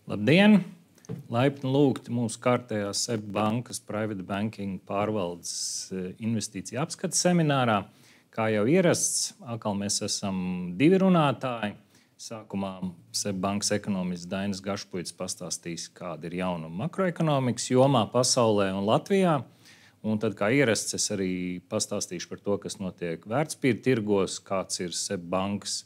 Labdien! Laipni lūgti mūsu kārtējā SEB bankas Private Banking pārvaldes investīciju apskates seminārā. Kā jau ierasts, atkal mēs esam divi runātāji. Sākumā SEB bankas ekonomists Dainis Gašpuits pastāstīs, kāda ir jaunuma makroekonomikas jomā pasaulē un Latvijā. Un tad, kā ierasts, es arī pastāstīšu par to, kas notiek vērtspapīru tirgos, kāds ir SEB bankas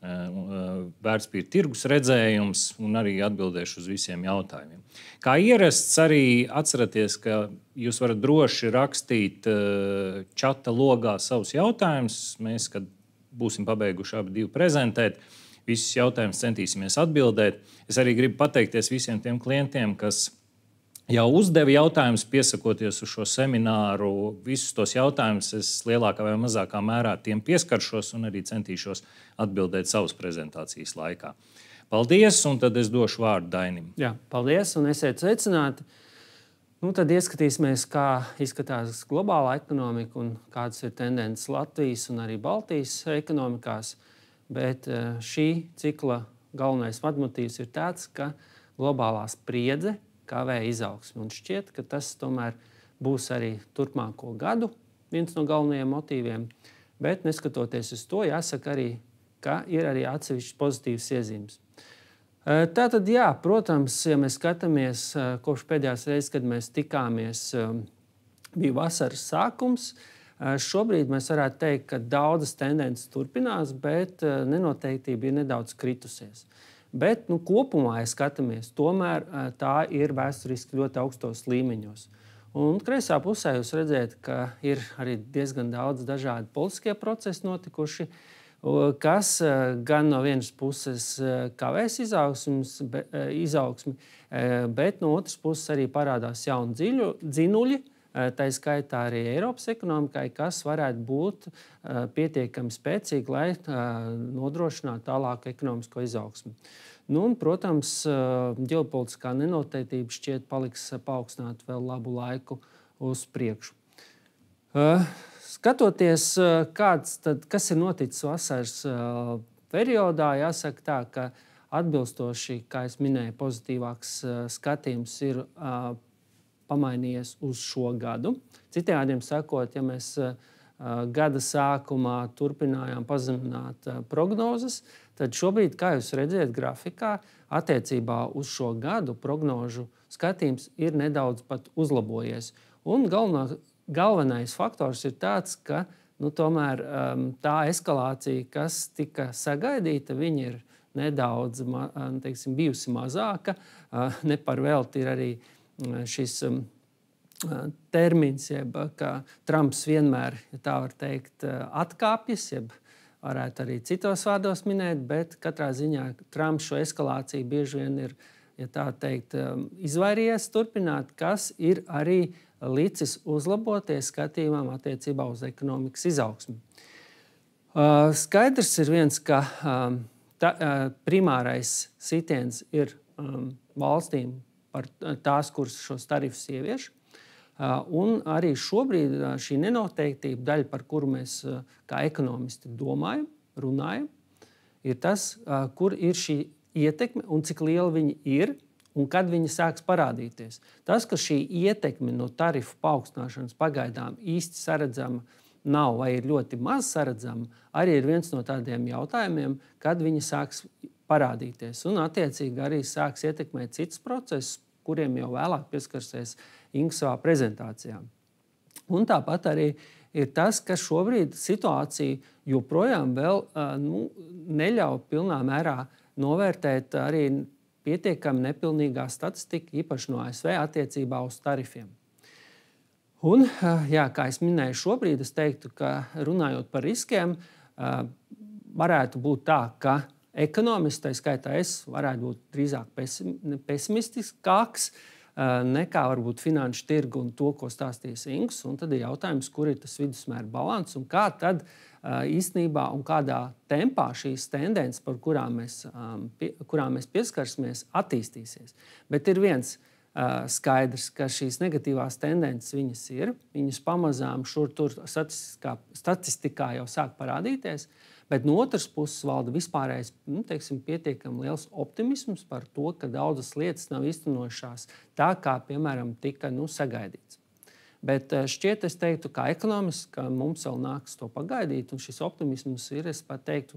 vērtspapīru tirgus redzējums, un arī atbildēšu uz visiem jautājumiem. Kā ierasts, arī atcerieties, ka jūs varat droši rakstīt čata logā savus jautājumus. Mēs, kad būsim pabeiguši abi divi prezentēt, visus jautājumus centīsimies atbildēt. Es arī gribu pateikties visiem tiem klientiem, kas jau uzdeva jautājumus, piesakoties uz šo semināru. Visus tos jautājumus es lielākā vai mazākā mērā tiem pieskaršos un arī centīšos atbildēt savas prezentācijas laikā. Paldies, un tad es došu vārdu Dainim. Jā, paldies, un esiet sveicināti. Tad ieskatīsimies, kā izskatās globālā ekonomika un kādas ir tendences Latvijas un arī Baltijas ekonomikās. Bet šī cikla galvenais vadmotīvs ir tāds, ka globālā spriedze kavē izaugsmi. Un šķiet, ka tas tomēr būs arī turpmāko gadu viens no galvenajiem motīviem. Bet neskatoties uz to, jāsaka arī, ka ir arī atsevišķas pozitīvas iezīmes. Tātad, jā, protams, ja mēs skatāmies kopš pēdējās reizes, kad mēs tikāmies, bija vasaras sākums. Šobrīd mēs varētu teikt, ka daudzas tendences turpinās, bet nenoteiktība ir nedaudz kritusies. Bet kopumā, ja skatāmies, tomēr tā ir vēsturiski ļoti augstos līmeņos. Un kreisā pusē jūs redzat, ka ir arī diezgan daudz dažādi politiskie procesi notikuši, kas gan no vienas puses kavēs izaugsmi, bet no otras puses arī parādās jauni dzinuļi, tā skaitā arī Eiropas ekonomikai, kas varētu būt pietiekami spēcīgi, lai nodrošinātu tālāku ekonomisko izaugsmi. Protams, ģeopolitiskā nenoteiktība šķiet paliks paaugstināt vēl labu laiku uz priekšu. Skatoties, kas ir noticis vasaras periodā, jāsaka tā, ka atbilstoši, kā es minēju, pozitīvāks skatījums ir pamainījies uz šo gadu. Citiem vārdiem sakot, ja mēs gada sākumā turpinājām pazemināt prognozes, tad šobrīd, kā jūs redzat grafikā, attiecībā uz šo gadu prognožu skatījums ir nedaudz pat uzlabojies. Un galvenais faktors ir tāds, ka tomēr tā eskalācija, kas tika sagaidīta, viņa ir nedaudz bijusi mazāka. Ne par velti ir arī šis termins, ka Trumps vienmēr, ja tā var teikt, atkāpjas, jeb varētu arī citos vārdos minēt, bet katrā ziņā Trumps šo eskalāciju bieži vien ir, ja tā teikt, izvairījies turpināt, kas ir arī licis uzlaboties skatījumam attiecībā uz ekonomikas izaugsmi. Skaidrs ir viens, ka primārais sitiens ir valstīm par tās, kuras šos tarifus ievieš. Un arī šobrīd šī nenoteiktība daļa, par kuru mēs kā ekonomisti domājam, runājam, ir tas, kur ir šī ietekme un cik liela viņa ir un kad viņa sāks parādīties. Tas, ka šī ietekme no tarifu paaugstināšanas pagaidām īsti saredzama nav vai ir ļoti maz saredzama, arī ir viens no tādiem jautājumiem, kad viņa sāks parādīties. Un attiecīgi arī sāks ietekmēt citus procesus, kuriem jau vēlāk pieskarsies Inga savā prezentācijā. Un tāpat arī ir tas, ka šobrīd situācija joprojām vēl neļauj pilnā mērā novērtēt arī pietiekami nepilnīgā statistika, īpaši no ASV attiecībā uz tarifiem. Un, jā, kā es minēju šobrīd, es teiktu, ka runājot par riskiem, varētu būt tā, ka ekonomisti, tā skaitā es, varētu būt drīzāk pesimistiskāks nekā varbūt finanšu tirgu un to, ko stāstīs Ings. Un tad ir jautājums, kur ir tas vidusmēra balans un kā tad īstenībā un kādā tempā šīs tendences, par kurām mēs pieskarsimies, attīstīsies. Bet ir viens skaidrs, ka šīs negatīvās tendences viņas pamazām šur tur statistikā jau sāk parādīties, Bet no otras puses valda vispārējais pietiekami liels optimisms par to, ka daudzas lietas nav īstenojušās tā, kā, piemēram, tika sagaidīts. Bet šķiet, es teiktu, kā ekonomists, ka mums vēl nāks to pagaidīt, un šis optimisms ir, es pat teiktu,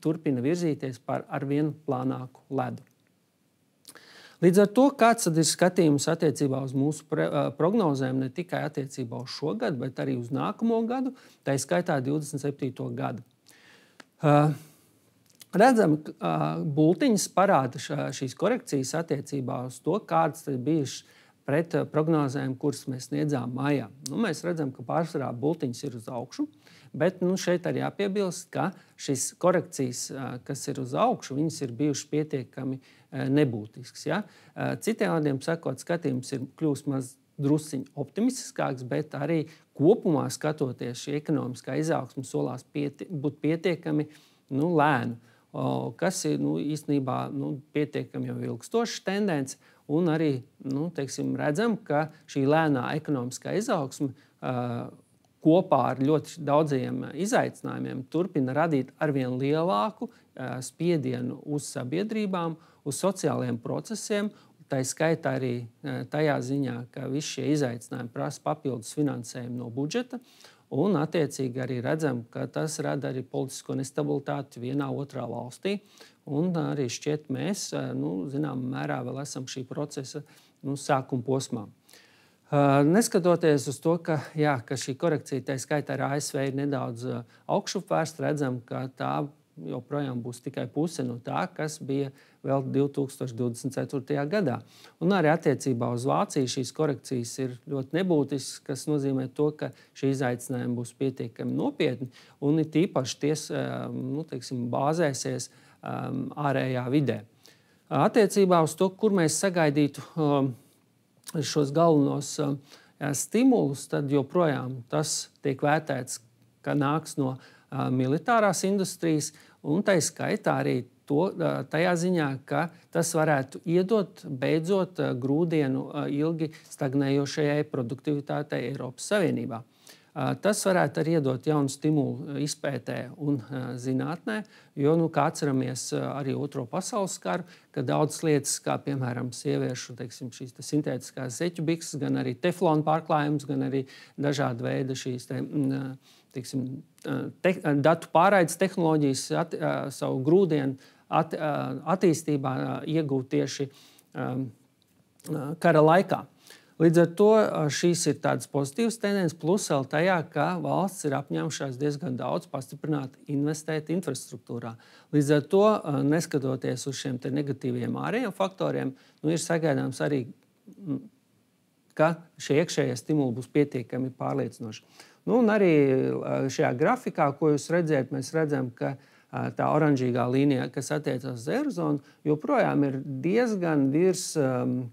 turpina virzīties par arvien plānāku ledu. Līdz ar to, kāds tad ir skatījums attiecībā uz mūsu prognozēm, ne tikai attiecībā uz šo gadu, bet arī uz nākamo gadu, tā skaitā 27. gadu. Redzam, bultiņas parāda šīs korekcijas attiecībā uz to, kādas ir bijušas pret prognozēm, kuras mēs sniedzām maijā. Mēs redzam, ka pārsvarā bultiņas ir uz augšu, bet šeit arī jāpiebilst, ka šīs korekcijas, kas ir uz augšu, viņas ir bijušas pietiekami nebūtisks. Ja? Citiem vārdiem sakot, skatījums ir kļūst maz drusciņi optimistiskāks, bet arī kopumā skatoties, šī ekonomiskā izaugsme solās būt pietiekami lēnu, kas ir īstenībā pietiekami jau ilgstošs tendence. Un arī redzam, ka šī lēnā ekonomiskā izaugsme kopā ar ļoti daudziem izaicinājumiem turpina radīt arvien lielāku spiedienu uz sabiedrībām, uz sociālajiem procesiem. Tā skaitā arī tajā ziņā, ka visi šie izaicinājumi prasa papildus finansējumu no budžeta. Un, attiecīgi, arī redzam, ka tas rada arī politisko nestabilitāti vienā otrā valstī. Un arī šķiet, mēs zināmā mērā vēl esam šī procesa sākuma posmā. Neskatoties uz to, ka šī korekcija, tā skaitā ar ASV, ir nedaudz augšupvērsta, redzam, ka tā joprojām būs tikai puse no tā, kas bija vēl 2024. gadā. Un arī attiecībā uz Vāciju šīs korekcijas ir ļoti nebūtiskas, kas nozīmē to, ka šī izaicinājuma būs pietiekami nopietni un it īpaši ties bāzēsies ārējā vidē. Attiecībā uz to, kur mēs sagaidītu šos galvenos stimulus, tad joprojām tas tiek vērtēts, ka nāks no militārās industrijas, un tā skaitā arī tajā ziņā, ka tas varētu iedot beidzot grūdienu ilgi stagnējošajai produktivitātei Eiropas Savienībā. Tas varētu arī iedot jaunu stimulu izpētē un zinātnē, jo, kā atceramies arī Otro pasaules karu, ka daudzas lietas, kā piemēram sieviešu šīs sintētiskās zeķu bikses, gan arī teflona pārklājums, gan arī dažādi veidi šīs datu pārraides tehnoloģijas savu grūdienu attīstībā iegūt tieši kara laikā. Līdz ar to šīs ir tādas pozitīvas tendences, plus vēl tajā, ka valsts ir apņēmušās diezgan daudz pastiprināt, investēt infrastruktūrā. Līdz ar to, neskatoties uz šiem negatīviem ārējiem faktoriem, ir sagaidāms arī, ka šie iekšējie stimuli būs pietiekami pārliecinoši. Un arī šajā grafikā, ko jūs redzējat, mēs redzam, ka tā oranžīgā līnija, kas attiecas uz eirozonu, joprojām ir diezgan virs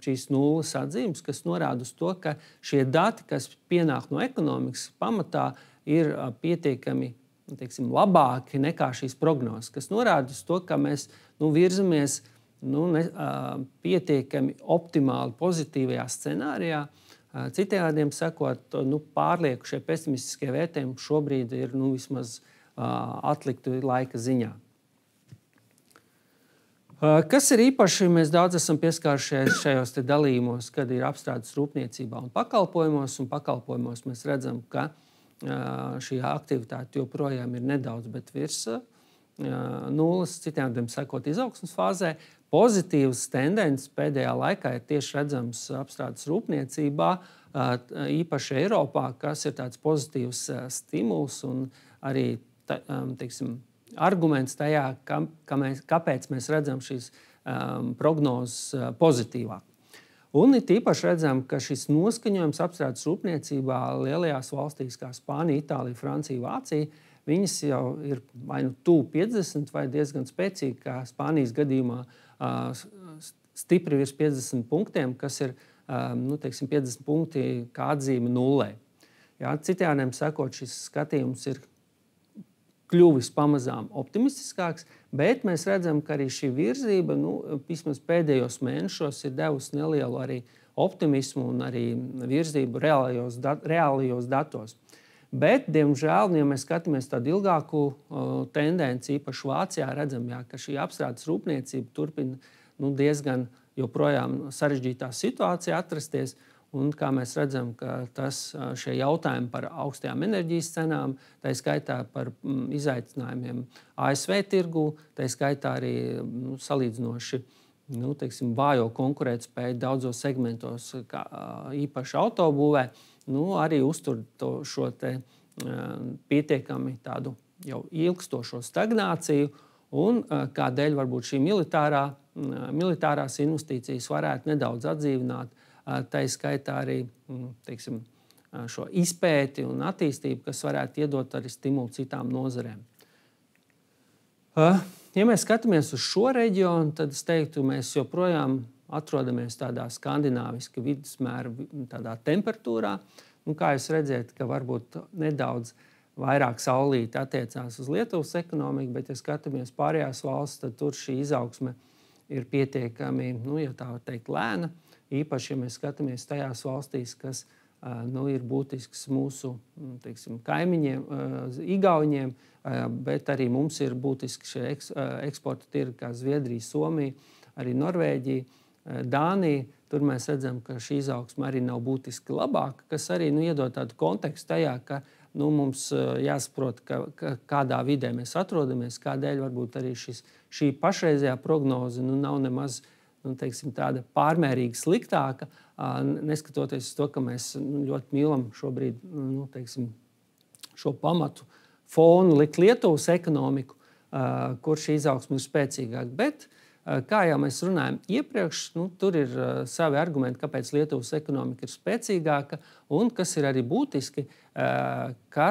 šīs nulles atzīmes, kas norāda uz to, ka šie dati, kas pienāk no ekonomikas pamatā, ir pietiekami labāki nekā šīs prognozes, kas norāda uz to, ka mēs virzamies pietiekami optimāli pozitīvajā scenārijā. Citiem vārdiem sakot, pārlieku šie pesimistiskie vērtējumi šobrīd ir vismaz atliktu laika ziņā. Kas ir īpaši, mēs daudz esam pieskārušies šajos dalījumos, kad ir apstrādes rūpniecībā un pakalpojumos mēs redzam, ka šī aktivitāte joprojām ir nedaudz, bet virs nulles, citiem vārdiem sakot, izaugsmes fāzē. Pozitīvas tendences pēdējā laikā ir tieši redzams apstrādes rūpniecībā, īpaši Eiropā, kas ir tāds pozitīvs stimuls un arī arguments tajā, kāpēc mēs redzam šīs prognozes pozitīvāk. Un it īpaši redzam, ka šis noskaņojums apstrādes rūpniecībā lielajās valstīs kā Spānija, Itālija, Francija, Vācija, viņas jau ir vai tuvu 50 vai diezgan spēcīgi, kā Spānijas gadījumā stipri virs 50 punktiem, kas ir 50 punkti kā atzīme nullē. Citiem vārdiem sakot, šis skatījums ir kļuvis pamazām optimistiskāks, bet mēs redzam, ka arī šī virzība vismaz pēdējos mēnešos ir devusi nelielu arī optimismu un arī virzību reālajos datos. Bet, diemžēl, ja mēs skatāmies tādu ilgāku tendenci, īpaši Vācijā, redzam, ka šī apstrādes rūpniecība turpina diezgan joprojām sarežģītā situācijā atrasties. Un, kā mēs redzam, ka šie jautājumi par augstajām enerģijas cenām, tā skaitā par izaicinājumiem ASV tirgū, tā skaitā arī salīdzinoši vājo konkurētspēju daudzos segmentos, īpaši autobūvē, arī uztur šo pietiekami tādu jau ilgstošo stagnāciju. Un kādēļ varbūt šī militārās investīcijas varētu nedaudz atdzīvināt, tā skaitā arī šo izpēti un attīstību, kas varētu iedot arī stimulu citām nozarēm. Ja mēs skatāmies uz šo reģionu, tad es teiktu, mēs joprojām atrodamies tādā skandināviski vidusmēra tādā temperatūrā. Kā jūs redzat, ka varbūt nedaudz vairāk saulīte attiecās uz Lietuvas ekonomiku, bet, ja skatāmies pārējās valsts, tad tur šī izaugsme ir pietiekami, ja tā var teikt, lēna. Īpaši, ja mēs skatāmies tajās valstīs, kas ir būtisks mūsu kaimiņiem, Igauņiem, bet arī mums ir būtiski šie eksporta tirgi, kā Zviedrija, Somija, arī Norvēģija, Dānija. Tur mēs redzam, ka šī izaugsme arī nav būtiski labāka, kas arī iedod tādu kontekstu tajā, ka mums jāsaprot, kādā vidē mēs atrodamies, kādēļ varbūt arī šī pašreizējā prognoze nav nemaz tāda pārmērīgi sliktāka, neskatoties uz to, ka mēs ļoti mīlam šobrīd šo pamatu fonu likt Lietuvas ekonomiku, kur šī izaugsme ir spēcīgāka. Bet, kā jau mēs runājam iepriekš, tur ir savi argumenti, kāpēc Lietuvas ekonomika ir spēcīgāka, un kas ir arī būtiski, ka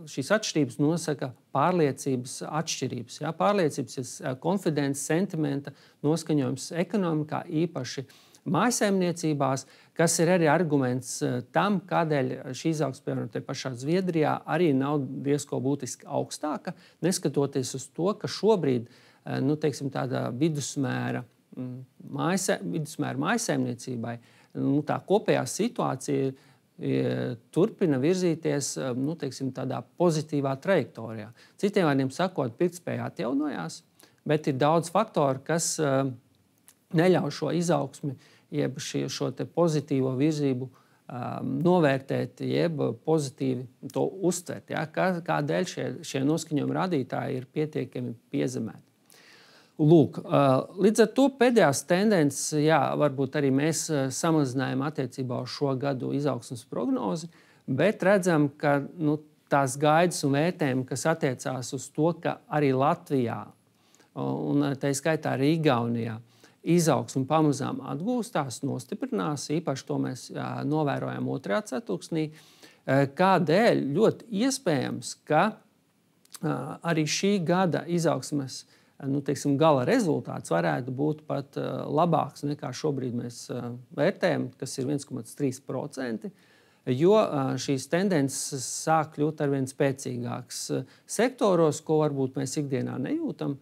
šīs atšķirības nosaka pārliecības atšķirības. Ja? Pārliecības ir konfidences, sentimenta noskaņojums ekonomikā, īpaši mājsaimniecībās, kas ir arī arguments tam, kādēļ šī izaugsme, piemēram, te pašā Zviedrijā arī nav diezko būtiski augstāka, neskatoties uz to, ka šobrīd tāda vidusmēra mājsaimniecībai tā kopējā situācija turpina virzīties tādā pozitīvā trajektorijā. Citiem vārdiem sakot, pirktspēja atjaunojās, bet ir daudz faktoru, kas neļauj šo izaugsmi, jeb šo pozitīvo virzību novērtēt, jeb pozitīvi to uztvert. Ja? Kādēļ šie noskaņojumi rādītāji ir pietiekami piezemēti. Lūk, līdz ar to pēdējās tendences, varbūt arī mēs samazinājām attiecībā uz šo gadu izaugsmes prognozi, bet redzam, ka tās gaidas un vērtējumi, kas attiecās uz to, ka arī Latvijā un tā skaitā arī Igaunijā izaugsme pamazām atgūstās, nostiprinās, īpaši to mēs novērojam otrajā ceturksnī, kādēļ ļoti iespējams, ka arī šī gada izaugsmes gala rezultāts varētu būt pat labāks nekā šobrīd mēs vērtējam, kas ir 1,3%, jo šīs tendences sāk kļūt arvien spēcīgākas sektoros, ko varbūt mēs ikdienā nejūtam,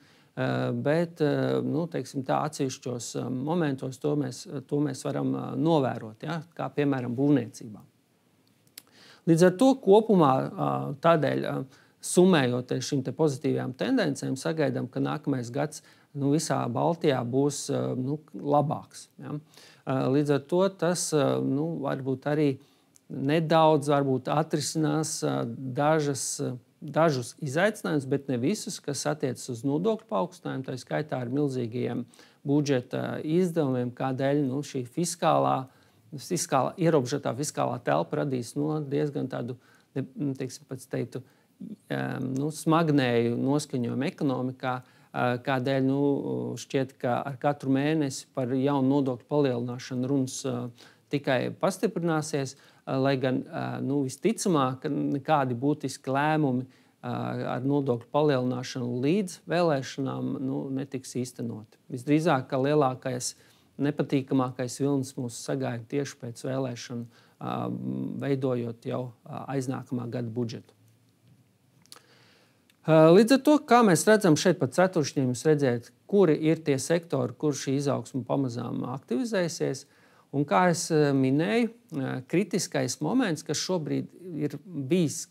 bet tā atsevišķos momentos to mēs varam novērot, ja? Kā piemēram būvniecībā. Līdz ar to kopumā tādēļ summējoties šīm pozitīvajām tendencēm, sagaidām, ka nākamais gads visā Baltijā būs labāks. Ja? Līdz ar to tas varbūt arī nedaudz atrisinās dažus izaicinājumus, bet ne visus, kas attiecas uz nodokļu paaugstinājumu, tā skaitā ar milzīgajiem budžeta izdevumiem, kādēļ šī ierobežotā fiskālā telpa radīs diezgan tādu, pēc teiktu, smagnēju noskaņojumu ekonomikā, kādēļ šķiet, ka ar katru mēnesi par jaunu nodokļu palielināšanu runas tikai pastiprināsies, lai gan visticamāk nekādi būtiski lēmumi ar nodokļu palielināšanu līdz vēlēšanām netiks īstenoti. Visdrīzāk, ka lielākais, nepatīkamākais vilnis mūs sagaida tieši pēc vēlēšanu, veidojot jau aiznākamā gada budžetu. Līdz ar to, kā mēs redzam šeit pa ceturkšņiem, jūs redzēt, kuri ir tie sektori, kur šī izaugsme pamazām aktivizēsies. Un, kā jau minēju, kritiskais moments, kas šobrīd ir bijis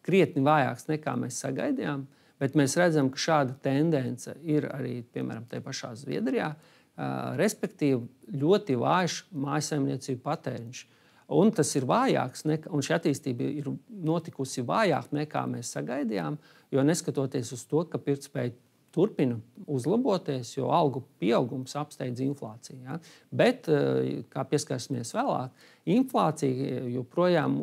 krietni vājāks nekā mēs sagaidījām, bet mēs redzam, ka šāda tendence ir arī piemēram tajā pašā Zviedrijā, respektīvi ļoti vājš mājsaimniecību patēriņš. Un tas ir vājāks, un šī attīstība ir notikusi vājāk nekā mēs sagaidījām, jo neskatoties uz to, ka pirktspēja turpina uzlaboties, jo algu pieaugums apsteidz inflāciju. Ja? Bet, kā pieskarsimies vēlāk, inflācija joprojām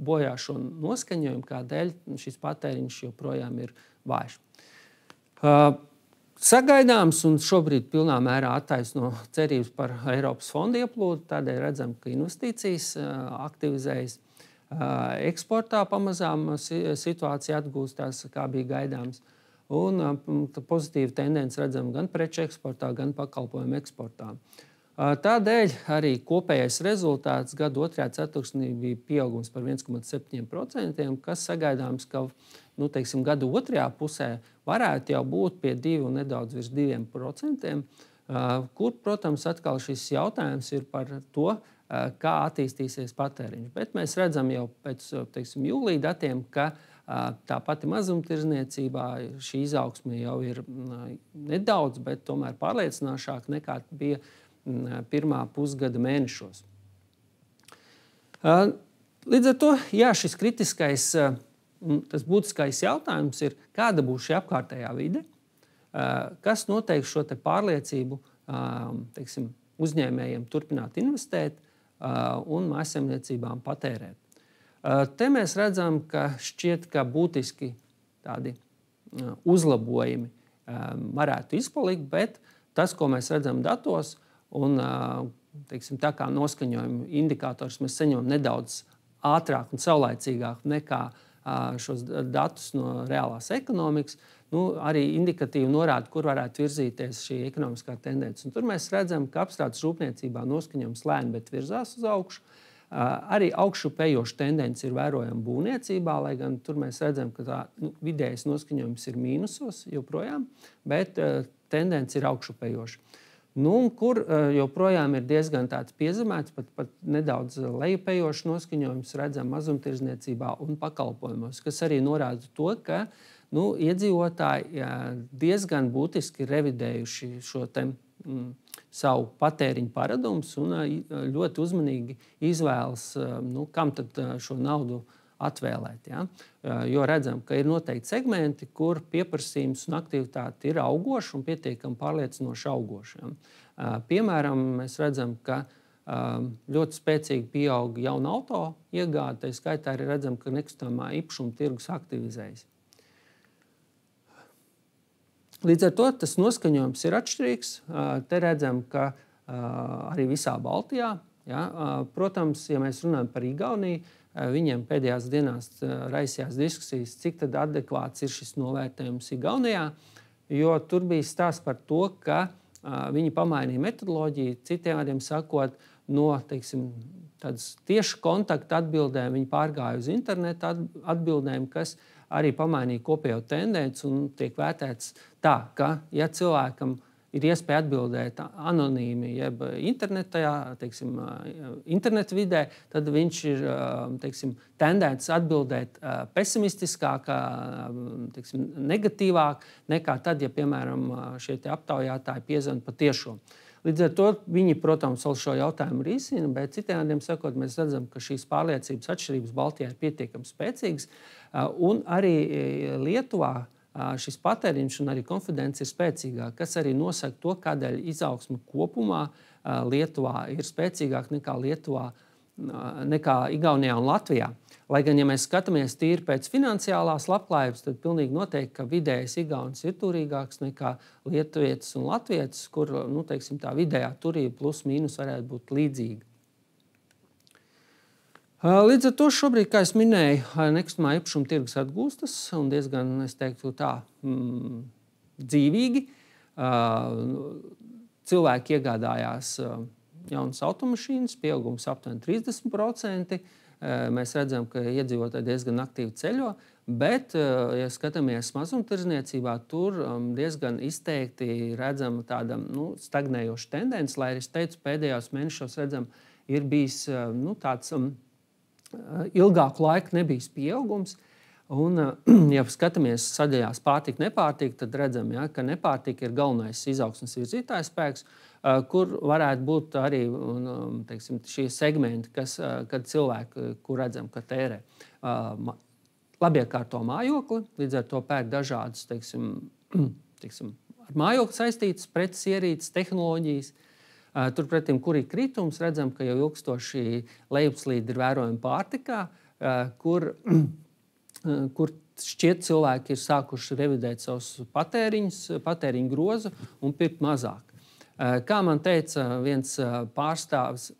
bojā šo noskaņojumu, kādēļ šis patēriņš joprojām ir vājš. Sagaidāms un šobrīd pilnā mērā attaisno cerības par Eiropas fondu ieplūdu. Tādēļ redzam, ka investīcijas aktivizējas. Eksportā pamazām situācija atgūstās, kā bija gaidāms. Un pozitīvu tendenci redzam gan preču eksportā, gan pakalpojumu eksportā. Tādēļ arī kopējais rezultāts gada 2. ceturksnī bija pieaugums par 1,7%, kas sagaidāms, ka gada 2. pusē varētu jau būt pie 2 un nedaudz virs 2%, kur, protams, atkal šis jautājums ir par to, kā attīstīsies patēriņš. Bet mēs redzam jau pēc jūlija datiem, ka tā pati mazumtirdzniecībā šī izaugsme jau ir nedaudz, bet tomēr pārliecinošāk nekā bija pirmā pusgada mēnešos. Līdz ar to, šis kritiskais, tas būtiskais jautājums ir, kāda būs šī apkārtējā vide, kas noteiks šo pārliecību uzņēmējiem turpināt investēt un mājsaimniecībām patērēt. Te mēs redzam, ka šķiet, ka būtiski tādi uzlabojumi varētu izpalikt, bet tas, ko mēs redzam datos, un tā kā noskaņojuma indikators mēs saņemam nedaudz ātrāk un saulaicīgāk nekā šos datus no reālās ekonomikas, arī indikatīvi norāda, kur varētu virzīties šī ekonomiskā tendence. Un tur mēs redzam, ka apstrādes rūpniecībā noskaņojums lēni, bet virzās uz augšu. Arī augšupejoša tendence ir vērojama būvniecībā, lai gan tur mēs redzam, ka tā vidējais noskaņojums ir mīnusos joprojām, bet tendence ir augšupejoša. Kur joprojām ir diezgan tāds piezemēts, pat nedaudz lejupejošs noskaņojums redzam mazumtirdzniecībā un pakalpojumos, kas arī norāda to, ka iedzīvotāji diezgan būtiski revidējuši šo savu patēriņu paradumus un ļoti uzmanīgi izvēlas, kam tad šo naudu atvēlēt. Ja? Jo redzam, ka ir noteikti segmenti, kur pieprasījums un aktivitāte ir augoša un pietiekami pārliecinoši augoša. Ja? Piemēram, mēs redzam, ka ļoti spēcīgi pieaug jaunu auto iegāde, tā skaitā arī redzam, ka nekustamā īpašuma tirgus aktivizējas. Līdz ar to tas noskaņojums ir atšķirīgs. Te redzam, ka arī visā Baltijā, protams, ja mēs runājam par Igauniju, viņiem pēdējās dienās raisījās diskusijas, cik tad adekvāts ir šis novērtējums Igaunijā, jo tur bija stāsts par to, ka viņi pamainīja metodoloģiju, citiem vārdiem sakot, no tādas tieši kontakta atbildēm viņi pārgāja uz interneta atbildēm, kas arī pamainīja kopējo tendenci un tiek vērtēts tā, ka, ja cilvēkam ir iespēja atbildēt anonīmi, jeb internetu vidē, tad viņš ir tendēts atbildēt pesimistiskāk, negatīvāk nekā tad, ja, piemēram, šie aptaujātāji piezvana pa tiešo. Līdz ar to viņi, protams, vēl šo jautājumu risina, bet citiem vārdiem sakot, mēs redzam, ka šīs pārliecības atšķirības Baltijā ir pietiekami spēcīgas, un arī Lietuvā šis patēriņš un arī konfidence ir spēcīgāk, kas arī nosaka to, kādēļ izaugsme kopumā Lietuvā ir spēcīgāk nekā Igaunijā un Latvijā. Lai gan, ja mēs skatāmies tīri pēc finansiālās labklājības, tad pilnīgi noteikti, ka vidējais igaunis ir turīgāks nekā lietuvietis un latvietis, kur tā vidējā turība plus mīnus varētu būt līdzīga. Līdz ar to šobrīd, kā es minēju, nekustamā īpašuma tirgus atgūstas un diezgan, es teiktu, tā dzīvīgi. Cilvēki iegādājās jaunas automašīnas, pieaugums aptuveni 30%. Mēs redzam, ka iedzīvotāji diezgan aktīvi ceļo. Bet, ja skatāmies mazumtirdzniecībā, tur diezgan izteikti redzama tāda stagnējoša tendence, lai arī es teicu, pēdējos mēnešos redzam, ir bijis tāds ilgāku laiku nebijis pieaugums. Un, ja skatāmies sadaļās pārtika, nepārtika, tad redzam, ka nepārtika ir galvenais izaugsmes virzītājs spēks, kur varētu būt arī teiksim, šie segmenti, kad cilvēki, kur redzam, ka tērē labiekārto mājokli, līdz ar to pērk dažādas ar mājokli saistītas preces, ierīces, tehnoloģijas. Turpretim, kur ir kritums, redzam, ka jau ilgstoši lejupslīde ir vērojama pārtikā, kur šķiet cilvēki ir sākuši revidēt savus patēriņu grozu un pirkt mazāk. Kā man teica viens pārstāvis,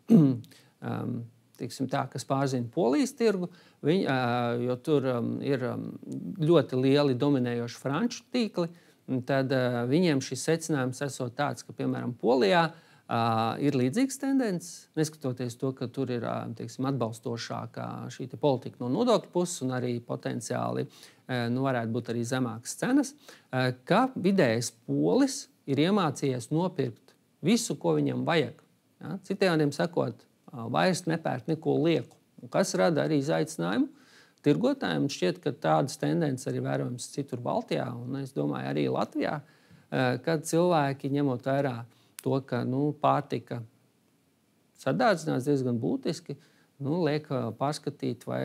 kas pārzina Polijas tirgu, jo tur ir ļoti lieli dominējoši franču tīkli, tad viņiem šis secinājums esot tāds, ka, piemēram, Polijā ir līdzīgas tendences, neskatoties to, ka tur ir atbalstošākā šī politika no nodokļu puses un arī potenciāli varētu būt arī zemākas cenas, ka vidējais polis ir iemācījies nopirkt visu, ko viņam vajag. Citējādiem sakot, vairs nepērk neko lieku. Kas rada arī izaicinājumu tirgotājiem. Šķiet, ka tādas tendences arī vērojams citur Baltijā un es domāju arī Latvijā, kad cilvēki ņemot vērā to, ka pārtika sadārdzinās diezgan būtiski, liek pārskatīt vai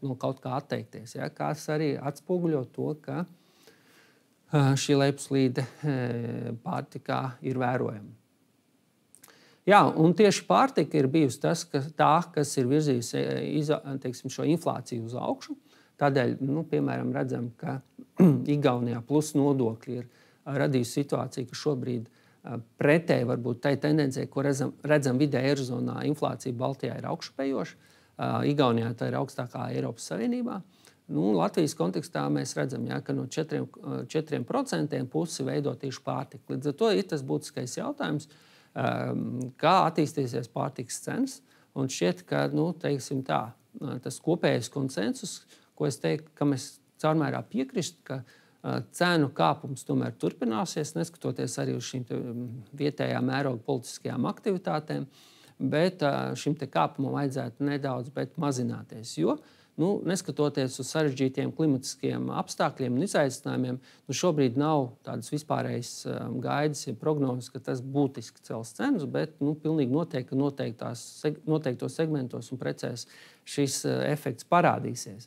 no kaut kā atteikties. Kas arī atspoguļo to, ka šī lejupslīde pārtikā ir vērojama. Jā, un tieši pārtika ir bijusi kas ir virzījusi šo inflāciju uz augšu. Tādēļ, piemēram, redzam, ka Igaunijā plus nodokļi ir radījusi situāciju, ka šobrīd pretēji varbūt tai tendencei, ko redzam vidēji Eirozonā, inflācija Baltijā ir augšupejoša. Igaunijā tā ir augstākā Eiropas Savienībā. Latvijas kontekstā mēs redzam, ka no 4% pusi veido tieši pārtika. Līdz ar to ir tas būtiskais jautājums, kā attīstīsies pārtikas cenas. Un šķiet, ka tas kopējais konsensus, ko es teiktu, ka mēs caurmērā piekrist, ka cenu kāpums tomēr turpināsies, neskatoties arī uz šīm vietējā mēroga politiskajām aktivitātēm, bet šim kāpumam vajadzētu nedaudz mazināties. Jo neskatoties uz sarežģītiem klimatiskiem apstākļiem un izaicinājumiem, šobrīd nav tādas vispārējas gaidas, ja prognozes, ka tas būtiski cels cenas, bet pilnīgi noteikti, ka noteiktos segmentos un precēs šis efekts parādīsies.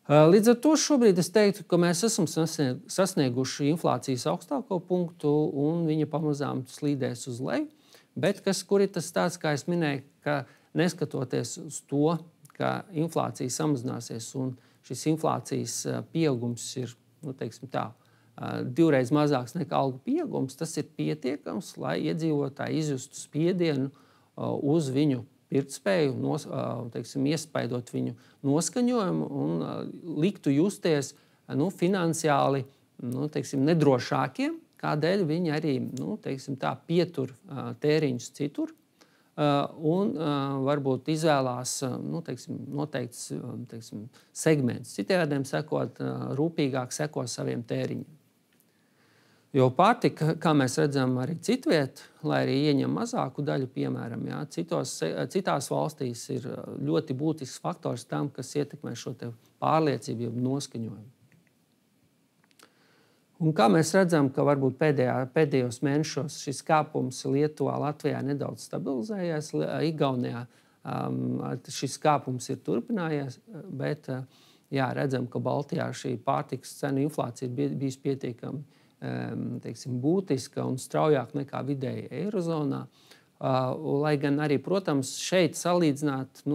Līdz ar to šobrīd es teiktu, ka mēs esam sasnieguši inflācijas augstāko punktu un viņa pamazām slīdēs uz leju, bet kur ir tas tāds, kā es minēju, ka neskatoties uz to, ka inflācija samazināsies un šis inflācijas pieaugums ir, divreiz mazāks nekā algu pieaugums, tas ir pietiekams, lai iedzīvotāji izjustu spiedienu uz viņu pirktspēju, iespaidot viņu noskaņojumu un liktu justies finansiāli nedrošākiem, kādēļ viņi arī pietur tēriņus citur. Un varbūt izvēlās noteikts segments. Citējādiem sakot, rūpīgāk seko saviem tēriņiem. Jo pārtika, kā mēs redzam arī citviet, lai arī ieņem mazāku daļu, piemēram, citās valstīs ir ļoti būtisks faktors tam, kas ietekmē šo pārliecību, noskaņojumu. Un kā mēs redzam, ka varbūt pēdējos mēnešos šis kāpums Lietuvā, Latvijā nedaudz stabilizējies, Igaunijā šis kāpums ir turpinājies, bet redzam, ka Baltijā šī pārtikas cenu inflācija ir bijusi pietiekami būtiska un straujāk nekā vidēji Eirozonā. Lai gan arī, protams, šeit salīdzināt,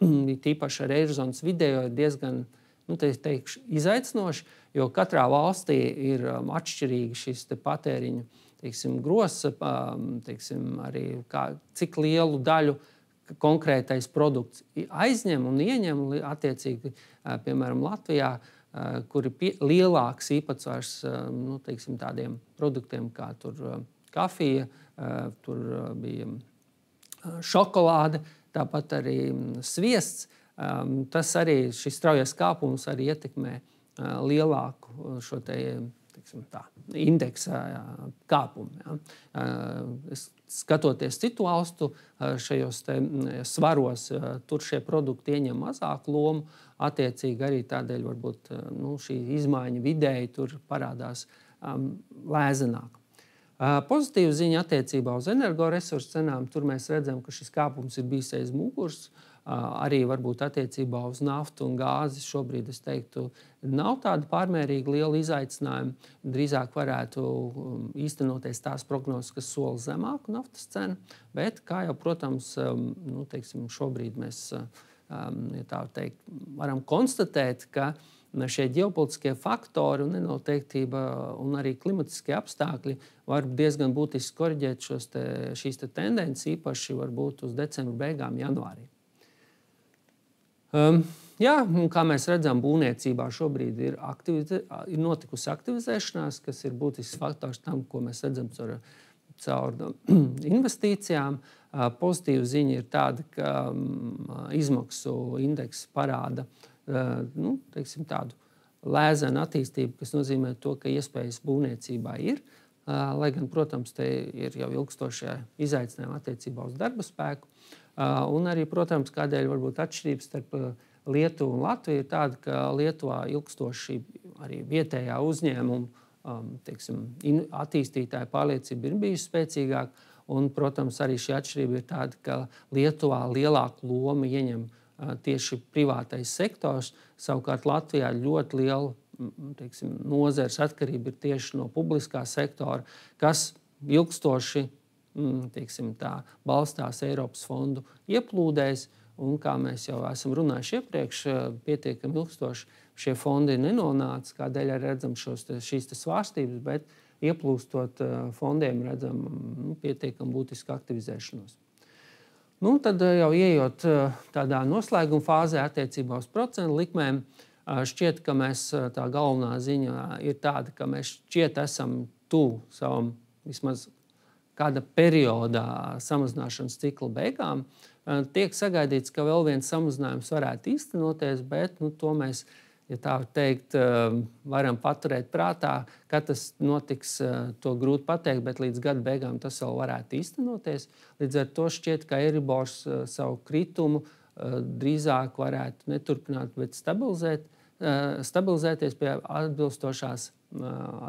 tīpaši ar Eirozonas vidējo, ir diezgan izaicinoši, jo katrā valstī ir atšķirīgi šis patēriņu grozs, arī cik lielu daļu konkrētais produkts aizņem un ieņem attiecīgi, piemēram, Latvijā, kur ir lielāks īpatsvars tādiem produktiem kā kafija, tur bija šokolāde, tāpat arī sviests. Tas arī šis straujais kāpums arī ietekmē lielāku šo te, indeksa kāpumu. Ja. Skatoties citu valstu šajos svaros, tur šie produkti ieņem mazāku lomu. Attiecīgi arī tādēļ varbūt šī izmaiņa vidēji tur parādās lēzenāk. Pozitīva ziņa attiecībā uz energoresursu cenām. Tur mēs redzam, ka šis kāpums ir bijis aiz muguras. Arī varbūt attiecībā uz naftu un gāzi šobrīd, es teiktu, nav tāda pārmērīgi liela izaicinājuma. Drīzāk varētu īstenoties tās prognozes, kas sola zemāku naftas cenu. Bet, kā jau, protams, šobrīd mēs varam konstatēt, ka šie ģeopolitiskie faktori un nenoteiktība un arī klimatiskie apstākļi var diezgan būtiski koriģēt šīs tendences, īpaši varbūt uz decembra beigām, janvārī. Jā, kā mēs redzam, būvniecībā šobrīd ir notikusi aktivizēšanās, kas ir būtisks faktors tam, ko mēs redzam caur investīcijām. Pozitīva ziņa ir tāda, ka izmaksu indeks parāda tādu lēzenu attīstību, kas nozīmē to, ka iespējas būvniecībā ir. Lai gan, protams, te ir jau ilgstošie izaicinājumi attiecībā uz darba spēku. Un arī, protams, kādēļ varbūt atšķirības starp Lietuvu un Latviju ir tāda, ka Lietuvā ilgstoši arī vietējā uzņēmuma attīstītāja pārliecība ir bijusi spēcīgāka. Un, protams, arī šī atšķirība ir tāda, ka Lietuvā lielāku lomu ieņem tieši privātais sektors. Savukārt Latvijā ļoti liela nozares atkarība ir tieši no publiskā sektora, kas ilgstoši balstās Eiropas fondu ieplūdēs. Un, kā mēs jau esam runājuši iepriekš, pietiekami ilgstoši šie fondi nenonāca, kādēļ arī redzam šīs svārstības, bet ieplūstot fondiem redzam pietiekami būtisku aktivizēšanos. Tad jau ieejot tādā noslēguma fāzē attiecībā uz procentu likmēm, šķiet, ka tā galvenā ziņa ir tāda, ka mēs šķiet esam tuvu savam vismaz kāda periodā samazināšanas cikla beigām. Tiek sagaidīts, ka vēl viens samazinājums varētu īstenoties, bet to mēs, ja tā teikt, varam paturēt prātā, kad tas notiks, to grūti pateikt, bet līdz gada beigām tas vēl varētu īstenoties. Līdz ar to šķiet, ka Euribors savu kritumu drīzāk varētu neturpināt, bet stabilizēties pie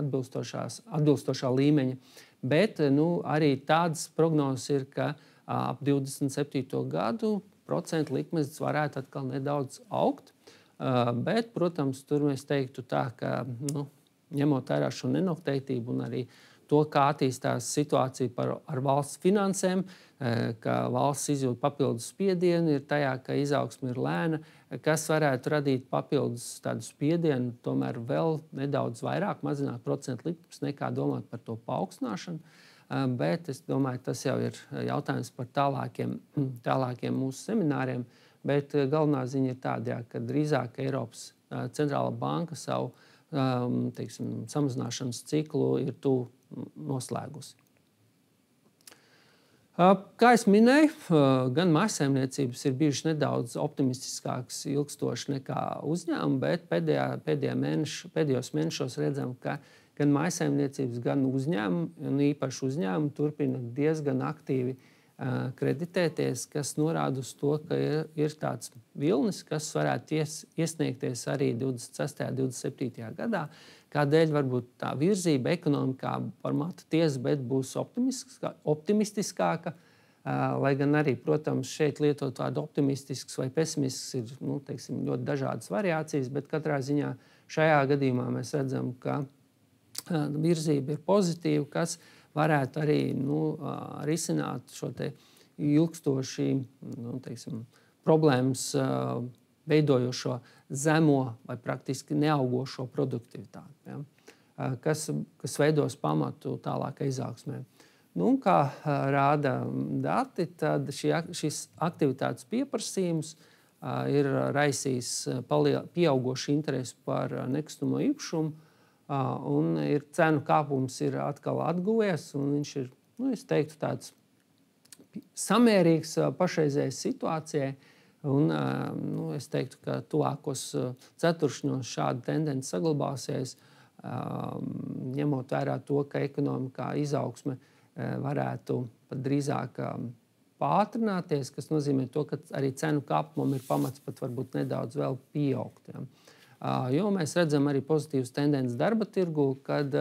atbilstošā līmeņa. Bet arī tādas prognozes ir, ka ap 27. gadu procentu likmes varētu atkal nedaudz augt. Bet, protams, tur mēs teiktu tā, ka ņemot vērā šo nenoteiktību un arī to, kā attīstās situācija ar valsts finansēm, ka valsts izjūt papildus spiedienu, ir tajā, ka izaugsme ir lēna, kas varētu radīt papildus tādu spiedienu, tomēr vēl nedaudz vairāk mazināt procentu likmes nekā domāt par to paaugstināšanu. Bet es domāju, tas jau ir jautājums par tālākiem mūsu semināriem. Bet galvenā ziņa ir tāda, ka drīzāk Eiropas centrālā banka savu samazināšanas ciklu ir tuvu noslēgusi. Kā es minēju, gan mājsaimniecības ir bijušas nedaudz optimistiskākas ilgstoši nekā uzņēmumi, bet pēdējos mēnešos redzam, ka gan mājsaimniecības, gan uzņēmumi, un īpaši uzņēmumi turpina diezgan aktīvi kreditēties, kas norāda uz to, ka ir tāds vilnis, kas varētu iesniegties arī 26. un 27. gadā. Kādēļ varbūt tā virzība ekonomikā par matu tiesa, bet būs optimistiskāka. Lai gan arī, protams, šeit lietot vārdu optimistisks vai pesimistisks ir ļoti dažādas variācijas, bet katrā ziņā šajā gadījumā mēs redzam, ka virzība ir pozitīva, kas varētu arī risināt šo te ilgstoši problēmas veidojošo zemo vai praktiski neaugošo produktivitāti, ja, kas veidos pamatu tālākai izaugsmē. Kā rāda dati, tad šis aktivitātes pieprasījums ir raisījis pieaugošu interesi par nekustamo īpašumu, un cenu kāpums ir atkal atguvies, un viņš ir, es teiktu, tāds samērīgs pašreizējai situācijai. Un, es teiktu, ka tuvākos ceturkšņos šāda tendence saglabāsies, ņemot vērā to, ka ekonomikā izaugsme varētu pat drīzāk pātrināties, kas nozīmē to, ka arī cenu kāpumam ir pamats pat varbūt nedaudz vēl pieaugt. Ja. Jo mēs redzam arī pozitīvas tendences darba tirgu, kad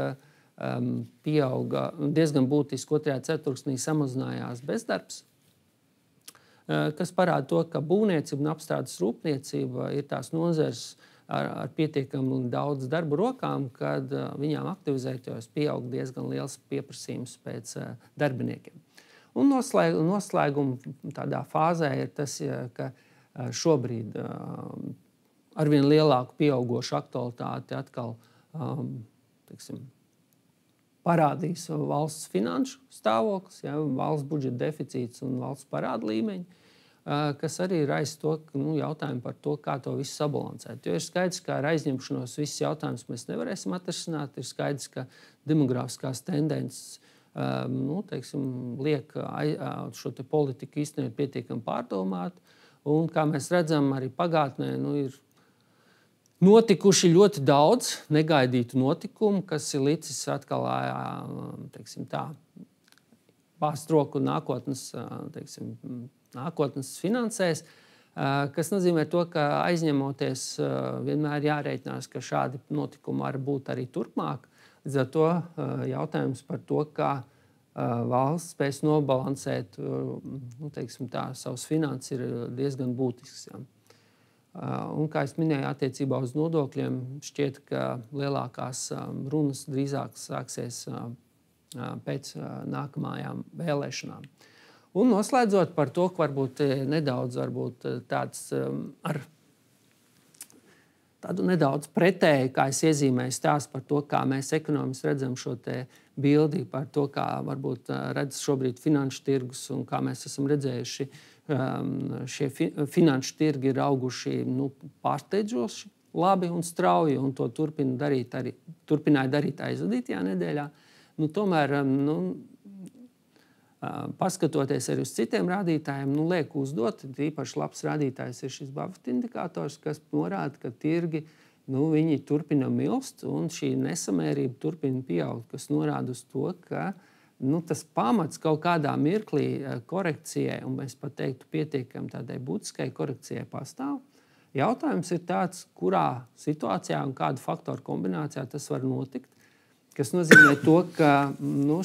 pieauga diezgan būtiski otrajā ceturksnī samazinājās bezdarbs, kas parāda to, ka būvniecība un apstrādes rūpniecība ir tās nozares ar pietiekami daudz darbu rokām, kad viņām aktivizēties pieaug diezgan liels pieprasījums pēc darbiniekiem. Un noslēguma tādā fāzē ir tas, ka šobrīd arvien lielāku pieaugošu aktualitāti atkal parādīs valsts finanšu stāvoklis, ja, valsts budžeta deficīts un valsts parāda līmeņi, kas arī raisa to jautājumu par to, kā to visu sabalansēt. Jo ir skaidrs, ka ar aizņemšanos visus jautājumus mēs nevarēsim atrisināt. Ir skaidrs, ka demografiskās tendences liek šo te politiku īstenībā pietiekami pārdomāt. Un, kā mēs redzam, arī pagātnē ir notikuši ļoti daudz negaidītu notikumu, kas ir licis atkal bāzt roku nākotnes finansēs, kas nozīmē to, ka aizņemoties vienmēr jārēķinās, ka šādi notikumi var būt arī turpmāk. Līdz ar to jautājums par to, kā valsts spēs nobalansēt savus finanses, ir diezgan būtisks. Ja. Un, kā es minēju, attiecībā uz nodokļiem šķiet, ka lielākās runas drīzāk sāksies pēc nākamajām vēlēšanām. Un noslēdzot par to, ka varbūt nedaudz tāds ar tādu nedaudz pretēji, kā es iezīmēju stāstu par to, kā mēs ekonomiski redzam šo te bildi, par to, kā varbūt redz šobrīd finanšu tirgus un kā mēs esam redzējuši, šie finanšu tirgi ir auguši pārsteidzoši labi un strauji, un to turpināja darīt aizvadītajā nedēļā. Tomēr, paskatoties arī uz citiem rādītājiem, liek uzdot, īpaši labs rādītājs ir šis Buffett indikators, kas norāda, ka tirgi viņi turpina milst, un šī nesamērība turpina pieaugt, kas norāda uz to, ka tas pamats kaut kādā mirklī korekcijai, un mēs pat teiktu pietiekami tādai būtiskai korekcijai pastāv. Jautājums ir tāds, kurā situācijā un kādu faktoru kombinācijā tas var notikt, kas nozīmē to, ka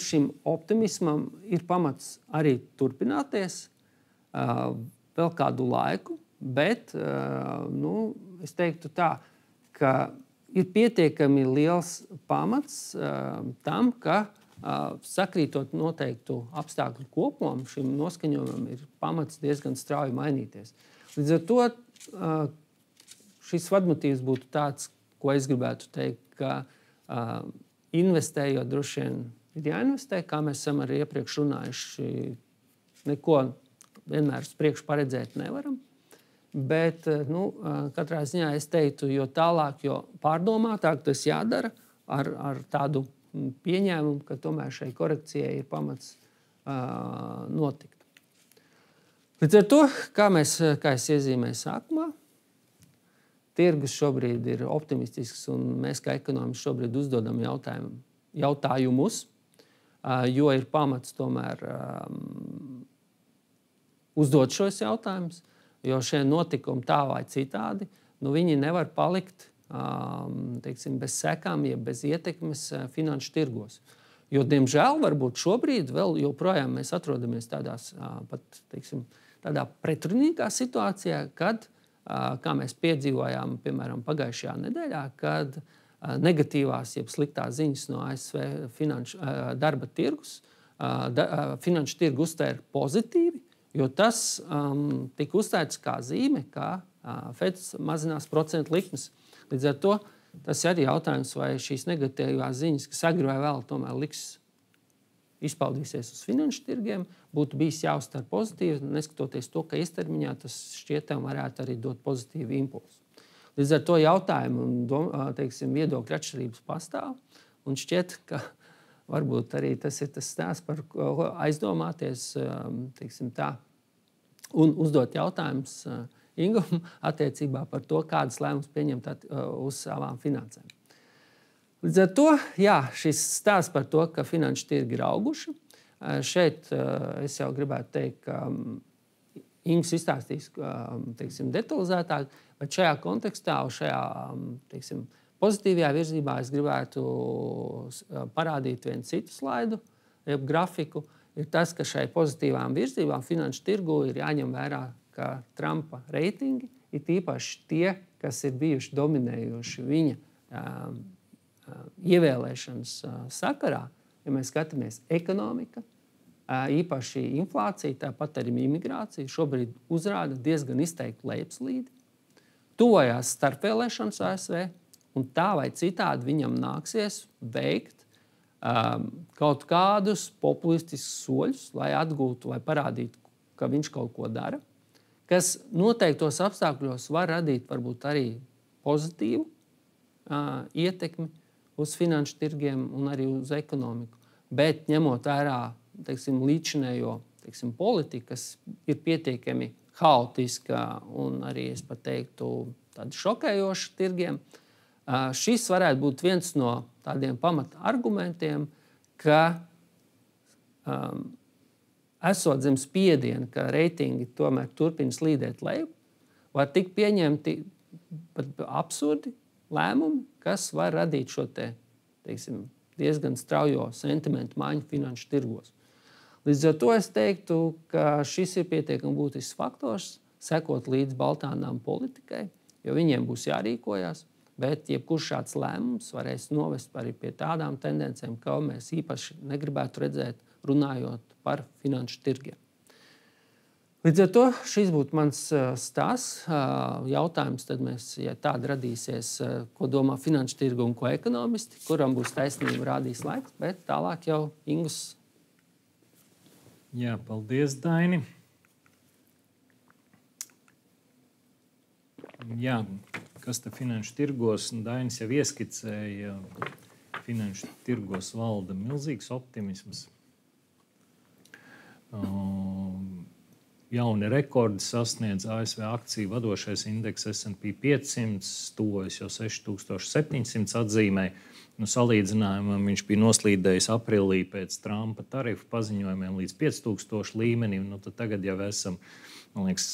šim optimismam ir pamats arī turpināties vēl kādu laiku, bet es teiktu tā, ka ir pietiekami liels pamats tam, ka sakrītot noteiktu apstākļu kopumam, šim noskaņojumam ir pamats diezgan strauji mainīties. Līdz ar to šis vadmotīvs būtu tāds, ko es gribētu teikt, ka investējot droši vien ir jāinvestē, kā mēs esam arī iepriekš runājuši, neko vienmēr uz priekšu paredzēt nevaram. Bet katrā ziņā es teiktu, jo tālāk, jo pārdomātāk tas jādara ar tādu pieņēmumu, ka tomēr šai korekcijai ir pamats notikt. Līdz ar to, kā es iezīmēju sākumā, tirgus šobrīd ir optimistisks, un mēs kā ekonomisti šobrīd uzdodam jautājumus, jo ir pamats tomēr uzdot šos jautājumus, jo šie notikumi tā vai citādi, viņi nevar palikt bez sekām, ja bez ietekmes finanšu tirgos. Jo, diemžēl, varbūt šobrīd vēl joprojām mēs atrodamies tādā pretrunīgā situācijā, kad, kā mēs piedzīvojām, piemēram, pagājušajā nedēļā, kad negatīvās, jeb sliktās ziņas no ASV darba tirgus, finanšu tirgu uztvēra pozitīvi, jo tas tika uztvērts kā zīme, ka Fed mazinās procentu likmes. Līdz ar to tas ir jautājums, vai šīs negatīvās ziņas, kas agri vai vēl tomēr izpaudīsies uz finanšu tirgiem, būtu bijis jāuztver pozitīvi, neskatoties to, ka īstermiņā tas šķietam varētu arī dot pozitīvu impulsu. Līdz ar to jautājumu un viedokļu atšķirības pastāv, un šķiet, ka varbūt arī tas ir tas stāsts, par ko aizdomāties, un uzdot jautājumus, Ingūram attiecībā par to, kādas lēmumus pieņemt uz savām finansēm. Līdz ar to šis stāsts par to, ka finanšu tirgi ir auguši. Šeit es jau gribētu teikt, ka Ingūns izstāstīs detalizētāk, bet šajā kontekstā, šajā pozitīvajā virzībā es gribētu parādīt vienu citu slaidu, jeb grafiku. Ir tas, ka šai pozitīvām virzībām finanšu tirgu ir jāņem vērā, ka Trumpa reitingi ir īpaši tie, kas ir bijuši dominējoši viņa ievēlēšanas sakarā. Ja mēs skatāmies ekonomika, īpaši inflācija, tāpat arī imigrācija, šobrīd uzrāda diezgan izteiktu lejupslīdi. Tuvojās starpvēlēšanas ASV, un tā vai citādi viņam nāksies veikt kaut kādus populistiskus soļus, lai atgūtu, lai parādītu, ka viņš kaut ko dara, kas noteiktos apstākļos var radīt varbūt arī pozitīvu ietekmi uz finanšu tirgiem un arī uz ekonomiku. Bet ņemot vērā līdzinējo politiku, kas ir pietiekami haotiska un arī, es pat teiktu, tādi šokējoši tirgiem, šis varētu būt viens no tādiem pamata argumentiem, ka esot zem spiediena, ka reitingi tomēr turpina slīdēt lejup, var tikt pieņemti pat absurdi lēmumi, kas var radīt šo diezgan straujo sentimentu maiņu finanšu tirgos. Līdz ar to es teiktu, ka šis ir pietiekami būtisks faktors, sekot līdz Baltānām politikai, jo viņiem būs jārīkojas, bet jebkurš šāds lēmums varēs novest arī pie tādām tendencēm, ka mēs īpaši negribētu redzēt, runājot par finanšu tirgiem. Līdz ar to šis būtu mans stāsts. Jautājums tad mēs, ja tāda radīsies, ko domā finanšu tirgu un ko ekonomisti, kuram būs taisnība, rādīs laiks, bet tālāk jau Ingūns. Jā, paldies, Daini. Jā, kas te finanšu tirgos? Dainis jau ieskicēja, finanšu tirgos valda milzīgs optimisms. Jauni rekordi sasniedz ASV akciju vadošais indeks S&P 500, tuvojas jau 6700 atzīmē. Salīdzinājumam viņš bija noslīdējis aprīlī pēc Trumpa tarifu paziņojumiem līdz 5000 līmenim. Tad tagad jau esam, man liekas,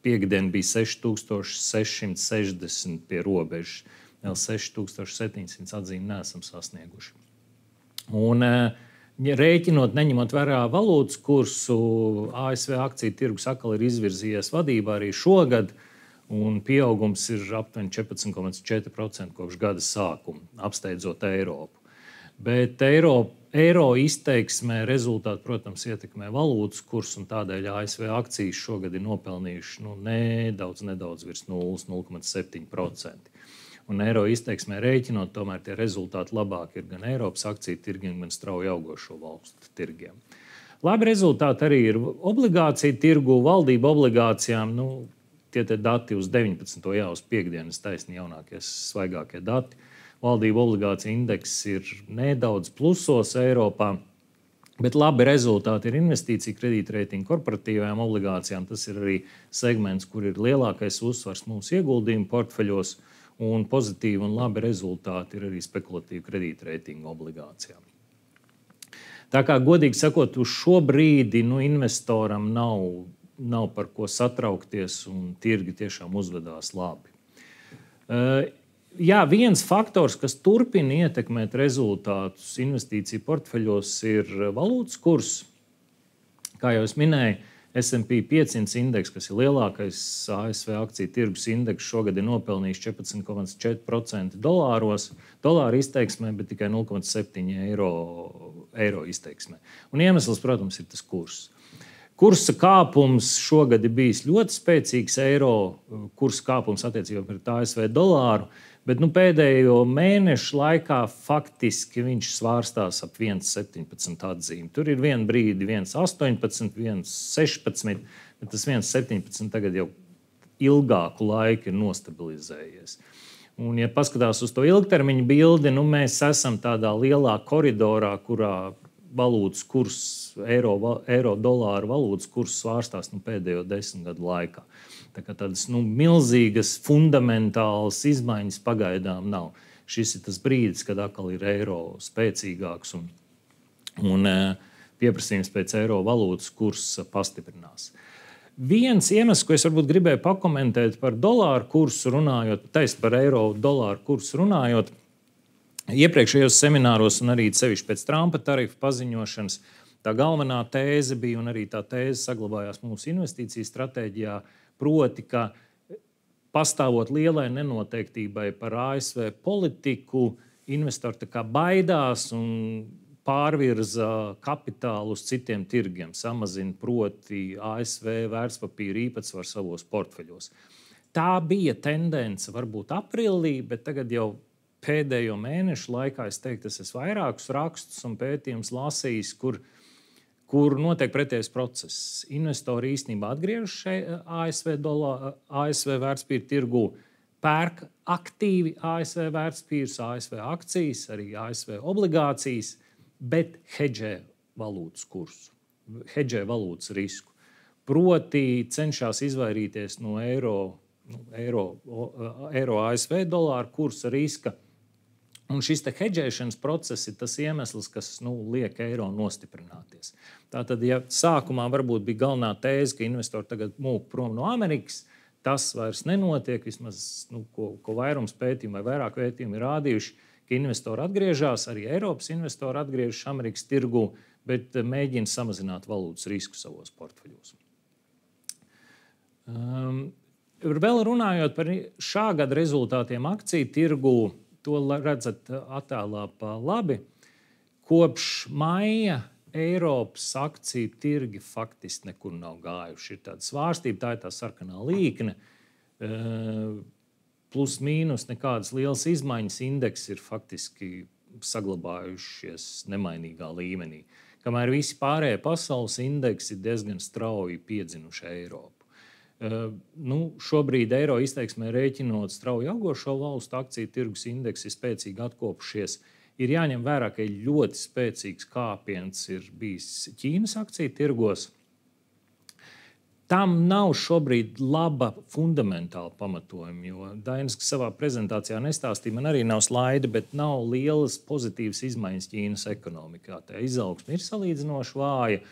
piekdien bija 6660 pie robežas. Vēl 6700 atzīmi neesam sasnieguši. Un rēķinot, neņemot vērā valūtas kursu, ASV akciju tirgus atkal ir izvirzījies vadībā arī šogad, un pieaugums ir aptuveni 14,4% kopš gada sākuma, apsteidzot Eiropu. Bet eiro izteiksmē rezultāti, protams, ietekmē valūtas kursu, un tādēļ ASV akcijas šogad ir nopelnījuši nedaudz virs 0,7%. Un eiro izteiksmē rēķinot, tomēr tie rezultāti labāk ir gan Eiropas akciju tirgiem, gan strauji augošo valstu tirgiem. Labi rezultāti arī ir obligāciju tirgu, valdību obligācijām. Tie dati uz 19. uz piekdienas taisni jaunākie, svaigākie dati. Valdību obligāciju indeks ir nedaudz plusos Eiropā, bet labi rezultāti ir investīcija kredītreitingu korporatīvajām obligācijām. Tas ir arī segments, kur ir lielākais uzsvars mūsu ieguldījumu portfeļos. Un pozitīvi un labi rezultāti ir arī spekulatīvu kredītreitingu obligācijām. Tā kā, godīgi sakot, uz šo brīdi investoram nav par ko satraukties, un tirgi tiešām uzvedās labi. Jā, viens faktors, kas turpina ietekmēt rezultātus investīciju portfeļos, ir valūtas kurs. Kā jau es minēju, S&P 500 indeks, kas ir lielākais ASV akciju tirgus indeks, šogad ir nopelnījis 14,4% dolāru izteiksmē, bet tikai 0,7 eiro izteiksmē. Un iemesls, protams, ir tas kurs. Kursa kāpums šogad ir bijis ļoti spēcīgs eiro, kursa kāpums attiecībā pret ASV dolāru, bet pēdējo mēnešu laikā faktiski viņš svārstās ap 1,17 atzīmi. Tur ir viena brīdi 1,18, 1,16, bet tas 1,17 tagad jau ilgāku laiku ir nostabilizējies. Un, ja paskatās uz to ilgtermiņa bildi, mēs esam tādā lielā koridorā, kurā valūtas kurs, eiro dolāra valūtas kurs svārstās pēdējo 10 gadu laikā. Tā kā tādas milzīgas, fundamentālas izmaiņas pagaidām nav. Šis ir tas brīdis, kad atkal ir eiro spēcīgāks un pieprasījums pēc eiro valūtas kursa pastiprinās. Viens iemesls, ko es varbūt gribēju pakomentēt par dolāru kursu runājot, par eiro dolāru kursu runājot, iepriekšējos semināros un arī sevišķi pēc Trumpa tarifu paziņošanas, tā galvenā tēze bija, un arī tā tēze saglabājās mūsu investīciju stratēģijā, proti, ka pastāvot lielai nenoteiktībai par ASV politiku, investori tā kā baidās un pārvirza kapitālu uz citiem tirgiem, samazina proti ASV vērtspapīru īpatsvaru savos portfeļos. Tā bija tendence varbūt aprīlī, bet tagad jau pēdējo mēnešu laikā es teiktu, es esmu vairākus rakstus un pētījumus lasījis, kur notiek pretējs process. Investori īstenībā atgriežas ASV vērtspapīru tirgū, pērk aktīvi ASV vērtspapīrus, ASV akcijas, arī ASV obligācijas, bet hedžē valūtas kursu, hedžē valūtas risku. Proti cenšas izvairīties no eiro ASV dolāru kursa riska. Un šis hedžēšanas process ir tas iemesls, kas liek eiro nostiprināties. Tātad, ja sākumā varbūt bija galvenā tēze, ka investori tagad mūk prom no Amerikas, tas vairs nenotiek. Vismaz ko vairums pētījumu vai vairāk pētījumu ir rādījuši, ka investori atgriežas, arī Eiropas investori atgriežas Amerikas tirgū, bet mēģina samazināt valūtas risku savos portfeļos. Vēl runājot par šā gada rezultātiem akciju tirgū, to redzat attēlā pa labi. Kopš maija Eiropas akciju tirgi faktiski nekur nav gājuši. Ir tāda svārstība, tā ir tā sarkanā līkne. Plus mīnus nekādas lielas izmaiņas, indeksi ir faktiski saglabājušies nemainīgā līmenī. Kamēr visi pārējie pasaules indeksi ir diezgan strauji piedzinuši Eiropu. Šobrīd eiro izteiksmē rēķinot strauji augošo valstu akciju tirgus indeksi spēcīgi atkopušies. Ir jāņem vērā, ka ļoti spēcīgs kāpiens ir bijis Ķīnas akciju tirgos. Tam nav šobrīd laba fundamentāla pamatojuma, jo Dainis savā prezentācijā nestāstīja, man arī nav slaidi, bet nav lielas pozitīvas izmaiņas Ķīnas ekonomikā. Tā izaugsme ir salīdzinoši vāja,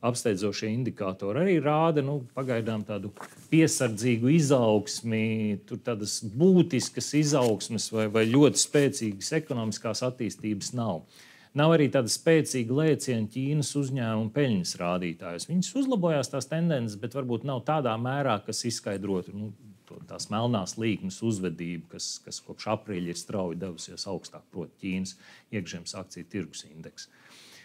apsteidzošie indikātori arī rāda pagaidām tādu piesardzīgu izaugsmi, tur tādas būtiskas izaugsmes vai ļoti spēcīgas ekonomiskās attīstības nav. Nav arī tāda spēcīga lēciena Ķīnas uzņēmuma peļņas rādītājos. Viņas uzlabojās tās tendences, bet varbūt nav tādā mērā, kas izskaidrotu tās melnās līknes uzvedību, kas kopš aprīļa ir strauji devusies augstāk, proti Ķīnas iekšzemes akciju tirgus indeks.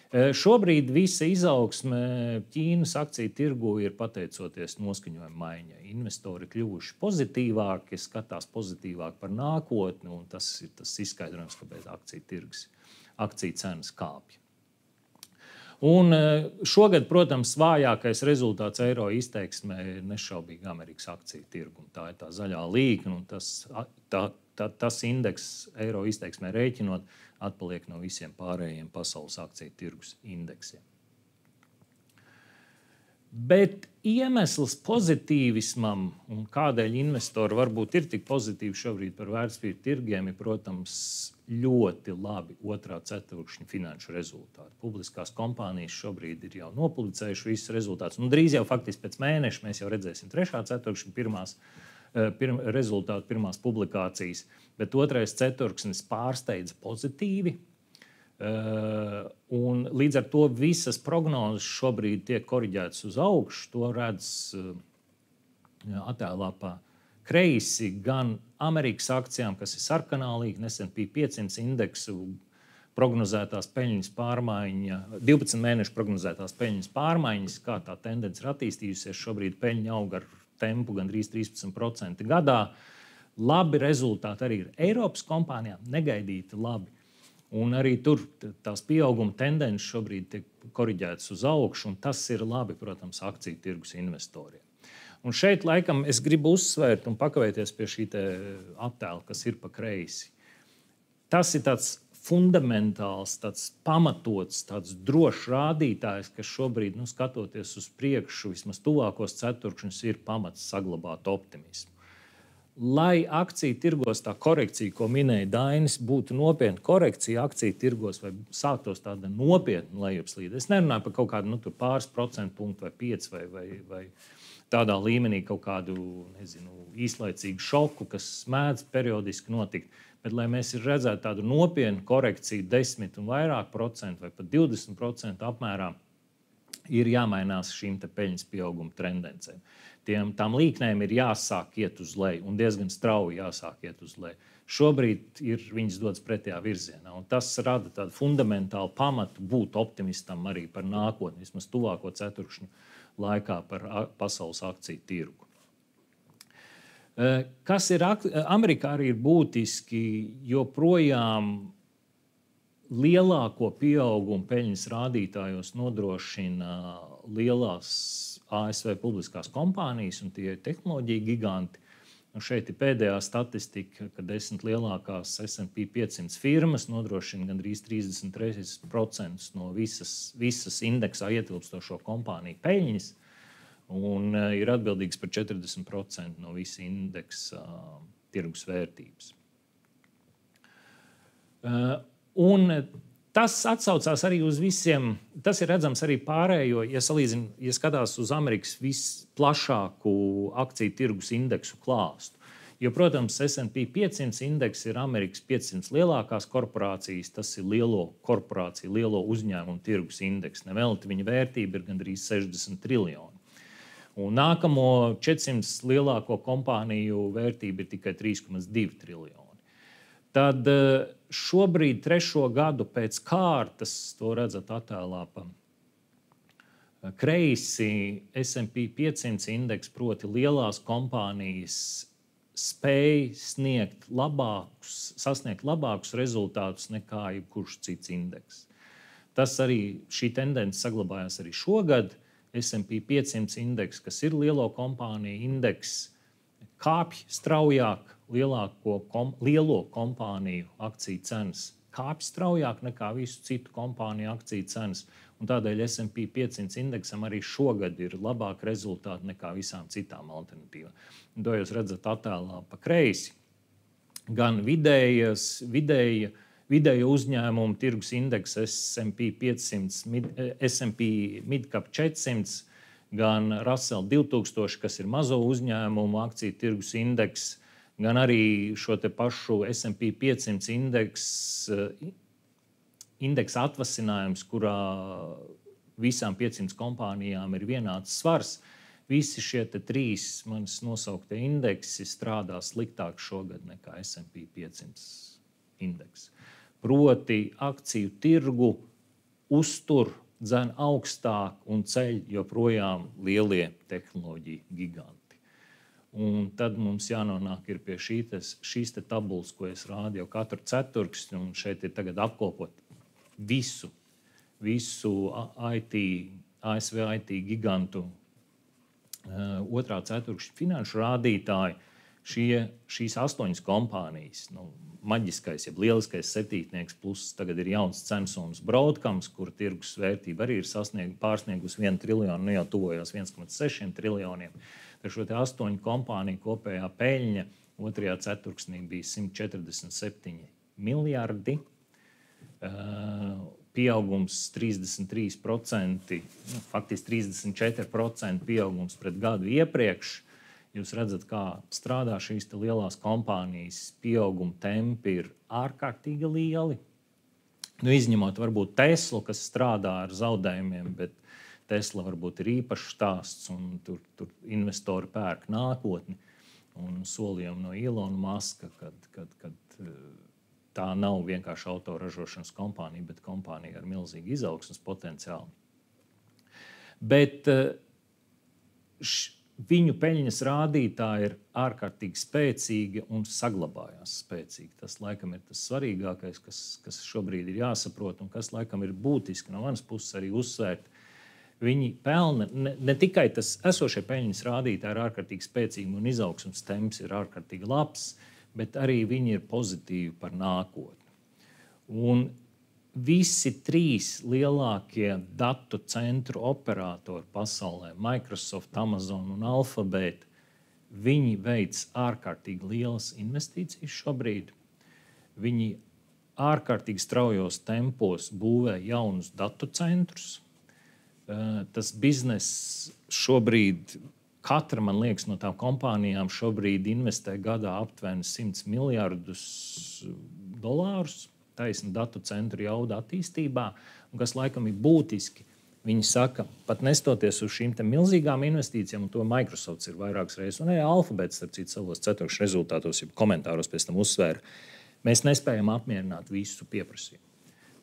Šobrīd visa izaugsme Ķīnas akciju tirgu ir pateicoties noskaņojuma maiņai. Investori kļuvuši pozitīvāki, skatās pozitīvāk par nākotni, un tas ir tas izskaidrojums, kāpēc akciju cenas kāpj. Un šogad, protams, vājākais rezultāts eiro izteiksmē ir nešaubīgi Amerikas akciju tirgu. Tā ir tā zaļā līkne, un tas indeks eiro izteiksmē rēķinot atpaliek no visiem pārējiem pasaules akciju tirgus indeksiem. Bet iemesls pozitīvismam, un kādēļ investori varbūt ir tik pozitīvi šobrīd par vērtspapīru tirgiem, ir, protams, ļoti labi otrā ceturkšņa finanšu rezultāti. Publiskās kompānijas šobrīd ir jau nopublicējuši visus rezultātus. Drīz jau faktiski pēc mēneša mēs jau redzēsim trešā ceturkšņa rezultātu pirmās publikācijas, bet otrais ceturksnis pārsteidza pozitīvi. Un līdz ar to visas prognozes šobrīd tiek koriģētas uz augšu. To redz attēlā pa kreisi gan Amerikas akcijām, kas ir sarkanā līkne, S&P 500 indeksu prognozētās peļņas pārmaiņa, 12 mēnešu prognozētās peļņas pārmaiņas, kā tā tendence ir attīstījusies. Šobrīd peļņa aug ar tempu gandrīz 13% gadā. Labi rezultāti arī ir Eiropas kompānijām, negaidīti labi. Un arī tur tās pieauguma tendences šobrīd tiek koriģētas uz augšu, un tas ir labi, protams, akciju tirgus investoriem. Un šeit, laikam, es gribu uzsvērt un pakavēties pie šī attēla, kas ir pa kreisi. Tas ir tāds fundamentāls, tāds pamatots, tāds drošs rādītājs, kas šobrīd, skatoties uz priekšu, vismaz tuvākos ceturkšņus, ir pamats saglabāt optimismu. Lai akciju tirgos tā korekcija, ko minēja Dainis, būtu nopietna korekcija akciju tirgos vai sāktos tāda nopietna lejupslīde. Es nerunāju par kaut kādu pāris procentu punktu vai 5 vai tādā līmenī kaut kādu īslaicīgu šoku, kas mēdz periodiski notikt. Bet, lai mēs redzētu tādu nopietnu korekciju 10 un vairāk procentu vai pat 20% apmērā, ir jāmainās šīm peļņas pieauguma tendencēm. Tām līknēm ir jāsāk iet uz leju un diezgan strauji jāsāk iet uz leju. Šobrīd viņas dodas pretējā virzienā, un tas rada tādu fundamentālu pamatu būt optimistam arī par nākotni, vismaz tuvāko ceturkšņu laikā par pasaules akciju tirgu. Kas ir Amerikā arī ir būtiski, joprojām lielāko pieaugumu peļņas rādītājos nodrošina lielās ASV publiskās kompānijas un tie tehnoloģiju giganti. Šeit ir pēdējā statistika, ka 10 lielākās S&P 500 firmas nodrošina gandrīz 33% no visas indeksā ietilpstošo kompāniju peļņas un ir atbildīgs par 40% no visa indeksa tirgus vērtības. Un tas atsaucās arī uz visiem, tas ir redzams arī pārējo, ja skatās uz Amerikas visplašāku akciju tirgus indeksu klāstu. Jo, protams, S&P 500 indeks ir Amerikas 500 lielākās korporācijas, tas ir lielo korporāciju, lielo uzņēmumu tirgus indeks. Nevelti viņa vērtība ir gandrīz 60 triljoni. Un nākamo 400 lielāko kompāniju vērtība ir tikai 3,2 triljoni. Tad šobrīd 3. gadu pēc kārtas, to redzat attēlā pa kreisi, S&P 500 indeks, proti lielās kompānijas spēj sasniegt labākus rezultātus nekā jebkurš cits indeks. Šī tendence saglabājās arī šogad. S&P 500 indeks, kas ir lielo kompāniju indeks, kāpj straujāk, lielo kompāniju akciju cenas kāpj straujāk nekā visu citu kompāniju akciju cenas. Un tādēļ S&P 500 indeksam arī šogad ir labāki rezultāti nekā visām citām alternatīvām. To jūs redzat attēlā pa kreisi. Gan vidēja uzņēmumu tirgus indeks S&P 500, S&P Midcap 400, gan Russell 2000, kas ir mazo uzņēmumu akciju tirgus indeks, gan arī šo te pašu S&P 500 indeksa atvasinājums, kurā visām 500 kompānijām ir vienāds svars. Visi šie trīs manis nosauktie indeksi strādā sliktāk šogad nekā S&P 500 indeks. Proti akciju tirgu uztur, dzen augstāk un ceļ joprojām lielie tehnoloģiju giganti. Un tad mums jānonāk ir pie šīs tabulas, ko es rādu jau katru ceturksni, un šeit ir tagad apkopot visu ASV IT gigantu otrā ceturkšņa finanšu rādītāji. Šīs 8 kompānijas, maģiskais, jeb lieliskais septītnieks, plus tagad ir jauns Censoms Broadcoms, kur tirgus vērtība arī ir pārsniegusi 1 triljonu, jau tuvojās 1,6 triljoniem. Tad šo 8 kompāniju kopējā peļņa otrajā ceturksnī bija 147 miljardi, pieaugums 33%, faktiski 34% pieaugums pret gadu iepriekš. Jūs redzat, kā strādā šīs lielās kompānijas, pieauguma tempi ir ārkārtīgi lieli. Izņemot varbūt Tesla, kas strādā ar zaudējumiem, bet Tesla varbūt ir īpašs stāsts, un tur investori pērk nākotni. Un solījumi no Elona Muska, kad tā nav vienkārši autoražošanas kompānija, bet kompānija ar milzīgu izaugsmes potenciālu. Bet viņu peļņas rādītāji ir ārkārtīgi spēcīgi un saglabājās spēcīgi. Tas laikam ir tas svarīgākais, kas šobrīd ir jāsaprot un kas laikam ir būtiski no manas puses arī uzsvērt. Viņi pelna ne tikai tas esošie peļņas rādītāji ir ārkārtīgi spēcīgi un izaugsmes temps ir ārkārtīgi labs, bet arī viņi ir pozitīvi par nākotni. Un visi 3 lielākie datu centru operatori pasaulē, Microsoft, Amazon un Alphabet, viņi veic ārkārtīgi lielas investīcijas šobrīd. Viņi ārkārtīgi straujos tempos būvē jaunus datu centrus. Tas bizness šobrīd, katra, man liekas, no tām kompānijām šobrīd investē gadā aptuveni $100 miljardus taisni datu centru jauda attīstībā, un kas laikam ir būtiski. Viņi saka, pat nestoties uz šīm milzīgām investīcijām, un to Microsoft ir vairākas reizes, un arī Alphabet, starp citu, savos ceturkšņa rezultātos, ja komentāros pēc tam uzsvēra, mēs nespējam apmierināt visu pieprasījumu.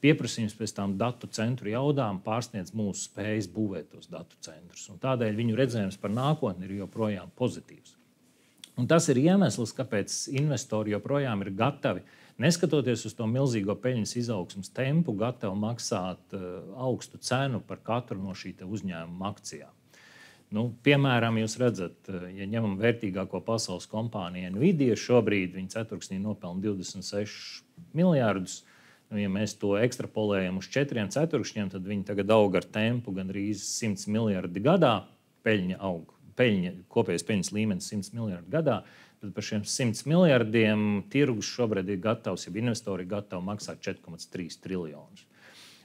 Pieprasījums pēc tām datu centru jaudām pārsniedz mūsu spējas būvēt tos datu centrus, un tādēļ viņu redzējums par nākotni ir joprojām pozitīvs. Un tas ir iemesls, kāpēc investori joprojām ir gatavi, neskatoties uz to milzīgo peļņas izaugsmes tempu, gatavi maksāt augstu cenu par katru no šī uzņēmuma akcijām. Piemēram, jūs redzat, ja ņemam vērtīgāko pasaules kompāniju Nvidia, šobrīd viņa ceturksnī nopelna 26 miljardus. Ja mēs to ekstrapolējam uz 4 ceturkšņiem, tad viņi tagad aug ar tempu gandrīz 100 miljardi gadā. Kopējais peļņas līmenis 100 miljardi gadā. Tad par šiem 100 miljardiem tirgus šobrīd ir gatavs, ja investori ir gatavi maksāt 4,3 triljonus.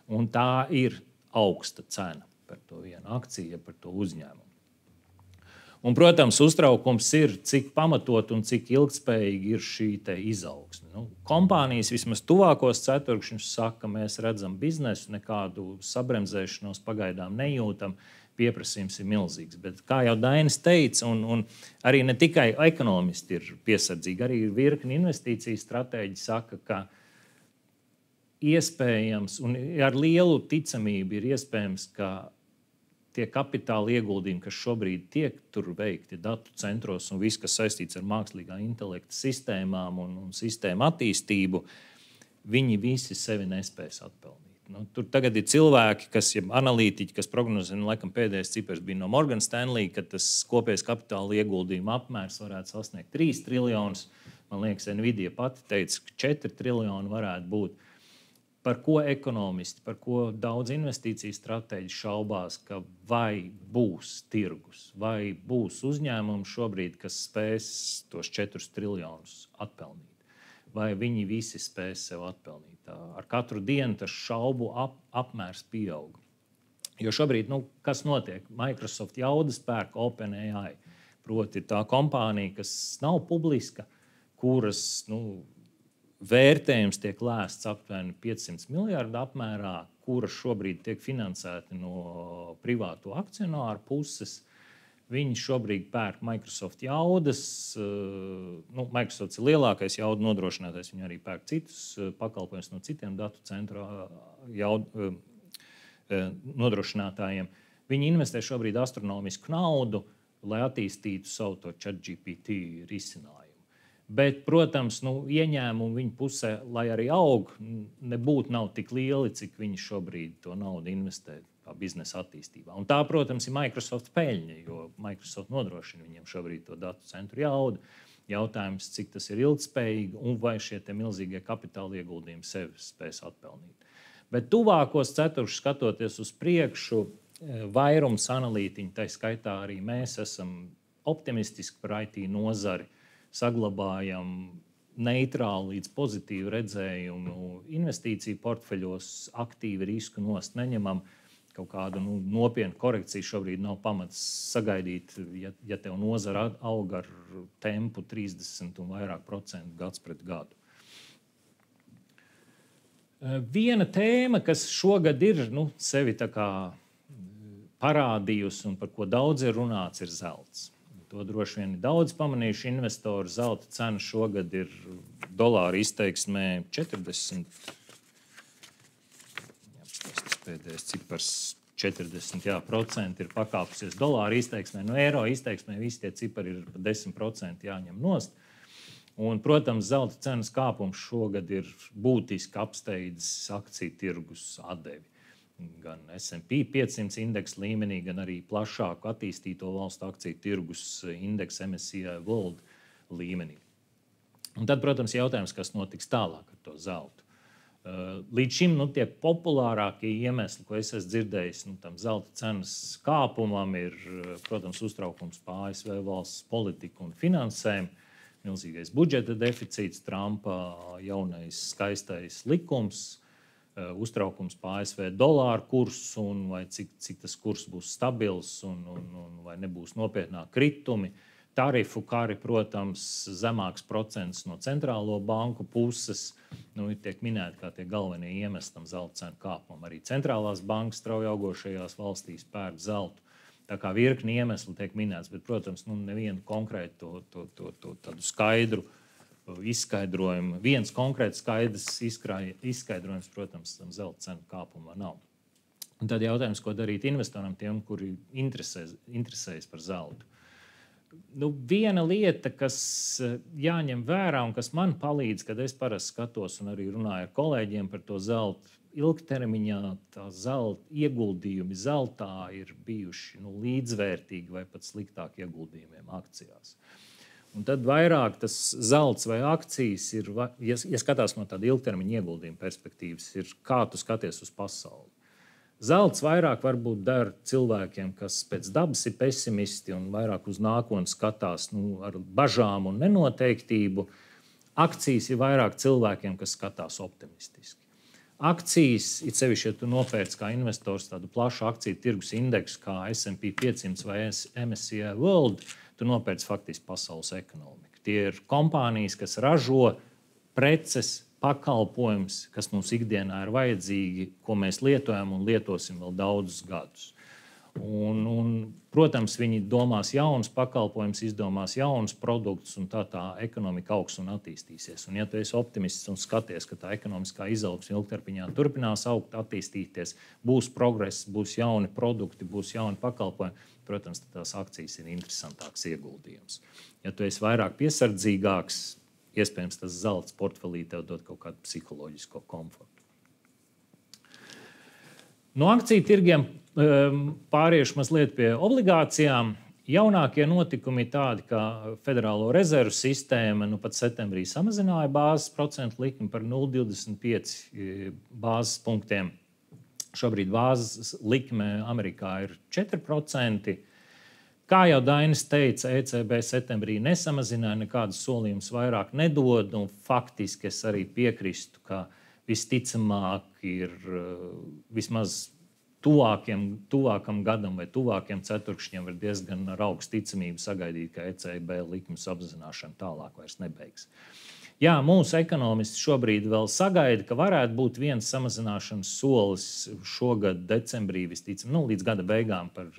Un tā ir augsta cena par to vienu akciju, par to uzņēmumu. Un, protams, uztraukums ir, cik pamatot un cik ilgtspējīgi ir šī izaugsme. Kompānijas vismaz tuvākos ceturkšņus saka, mēs redzam biznesu, nekādu sabremzēšanos pagaidām nejūtam. Pieprasījums ir milzīgs. Bet, kā jau Dainis teica, un arī ne tikai ekonomisti ir piesardzīgi, arī virkni investīciju stratēģi saka, ka iespējams, un ar lielu ticamību ir iespējams, ka tie kapitāla ieguldījumi, kas šobrīd tiek tur veikti datu centros un viss, kas saistīts ar mākslīgā intelekta sistēmām un sistēmu attīstību, viņi visi sevi nespēs atpelnīt. Tur tagad ir cilvēki, analītiķi, kas prognozē, laikam pēdējais cipars bija no Morgan Stanley, ka tas kopējais kapitāla ieguldījuma apmērs varētu sasniegt 3 triljonus. Man liekas, Nvidia pati teica, ka 4 triljoni varētu būt. Par ko ekonomisti, par ko daudz investīciju stratēģi šaubās, ka vai būs tirgus, vai būs uzņēmumi šobrīd, kas spēs tos 4 triljonus atpelnīt. Vai viņi visi spēs sev atpelnīt. Ar katru dienu tas šaubu apmērs pieaug. Jo šobrīd, kas notiek? Microsoft jaudas pērk OpenAI. Proti tā kompānija, kas nav publiska, kuras vērtējums tiek lēsts aptuveni 500 miljardu apmērā, kuras šobrīd tiek finansēti no privāto akcionāru puses. Viņi šobrīd pērk Microsoft jaudas. Microsoft ir lielākais jaudu nodrošinātājs. Viņi arī pērk citus pakalpojumus no citiem datu centru nodrošinātājiem. Viņi investē šobrīd astronomisku naudu, lai attīstītu savu to ChatGPT risinājumu. Bet, protams, ieņēmumi viņa pusē, lai arī aug, nebūtu nav tik lieli, cik viņi šobrīd to naudu investē biznesa attīstībā. Un tā, protams, ir Microsoft peļņa, jo Microsoft nodrošina viņiem šobrīd to datu centru jaudu. Jautājums, cik tas ir ilgtspējīgi un vai šie milzīgie kapitāla ieguldījumi sevi spēs atpelnīt. Bet tuvākos ceturkšņus skatoties uz priekšu, vairums analītiķi, tā skaitā arī mēs esam optimistiski par IT nozari, saglabājam neitrālu līdz pozitīvu redzējumu investīciju portfeļos, aktīvi risku nost neņemam. Kaut kādu nopietnu korekciju šobrīd nav pamats sagaidīt, ja tev nozara aug ar tempu 30 un vairāk procentu gads pret gadu. Viena tēma, kas šogad ir sevi tā kā parādījusi un par ko daudz ir runāts, ir zelts. To droši vien ir daudz pamanījuši investori. Zelta cena šogad ir dolāra izteiksmē 40. Pēdējais cipars 40% ir pakāpusies dolāra izteiksmē. No eiro izteiksmē visi tie cipari ir pa 10% jāņem nost. Un, protams, zelta cenas kāpums šogad ir būtiski apsteidzis akciju tirgus atdevi. Gan S&P 500 indeksa līmenī, gan arī plašāku attīstīto valstu akciju tirgus indeksa MSCI World līmenī. Un tad, protams, jautājums, kas notiks tālāk ar to zeltu. Līdz šim tie populārākie iemesli, ko es esmu dzirdējis, tam zelta cenas kāpumam, ir, protams, uztraukums par ASV valsts politiku un finansēm, milzīgais budžeta deficīts, Trumpa jaunais skaistais likums, uztraukums par ASV dolāru kursu, vai cik tas kurs būs stabils un vai nebūs nopietnāk kritumi. Tarifu kari, protams, zemāks procents no centrālo banku puses. Tiek minēti kā tie galvenie iemesli tam zelta cenu kāpumam. Arī centrālās bankas strauji augošajās valstīs pērk zeltu. Tā kā virkni iemesli tiek minēts, bet, protams, nevienu konkrētu tādu skaidru izskaidrojumu. Viens konkrēts skaidrs izskaidrojums, protams, tam zelta cenu kāpumam nav. Un tad jautājums, ko darīt investoram, tiem, kuri interesējas par zeltu. Viena lieta, kas jāņem vērā un kas man palīdz, kad es parasti skatos un arī runāju ar kolēģiem par to zeltu, ilgtermiņā tā ieguldījumi zeltā ir bijuši līdzvērtīgi vai pat sliktāk ieguldījumiem akcijās. Un tad vairāk tas zelts vai akcijas ir, ja skatās no tāda ilgtermiņa ieguldījuma perspektīvas, ir kā tu skaties uz pasauli. Zelts vairāk varbūt der cilvēkiem, kas pēc dabas ir pesimisti un vairāk uz nākotni skatās ar bažām un nenoteiktību. Akcijas ir vairāk cilvēkiem, kas skatās optimistiski. Akcijas, it sevišķi, ja tu nopērci kā investors tādu plašu akciju tirgus indeksu kā S&P 500 vai MSCI World, tu nopērci faktiski pasaules ekonomiku. Tie ir kompānijas, kas ražo preces, pakalpojums, kas mums ikdienā ir vajadzīgi, ko mēs lietojam un lietosim vēl daudzus gadus. Protams, viņi domās jaunus pakalpojumus, izdomās jaunus produktus, un tā ekonomika augs un attīstīsies. Un, ja tu esi optimists un skaties, ka tā ekonomiskā izaugsme ilgtermiņā turpinās augt, attīstīties, būs progress, būs jauni produkti, būs jauni pakalpojumi, protams, tās akcijas ir interesantāks ieguldījums. Ja tu esi vairāk piesardzīgāks, iespējams, tas zelts portfelī tev dod kaut kādu psiholoģisko komfortu. No akciju tirgiem pāriešu mazliet pie obligācijām. Jaunākie notikumi ir tādi, ka Federālo rezervu sistēma pat septembrī samazināja bāzes procentu likmi par 0,25 bāzes punktiem. Šobrīd bāzes likme Amerikā ir 4%. Kā jau Dainis teica, ECB septembrī nesamazināja, nekādus solījumus vairāk nedod. Faktiski es arī piekrīstu, ka visticamāk ir vismaz tuvākam gadam vai tuvākiem ceturkšņiem ir diezgan ar augstu ticamību sagaidīt, ka ECB likmes apzināšana tālāk vairs nebeigs. Jā, mūsu ekonomisti šobrīd vēl sagaida, ka varētu būt viens samazināšanas solis šogad decembrī, visticamāk, līdz gada beigām par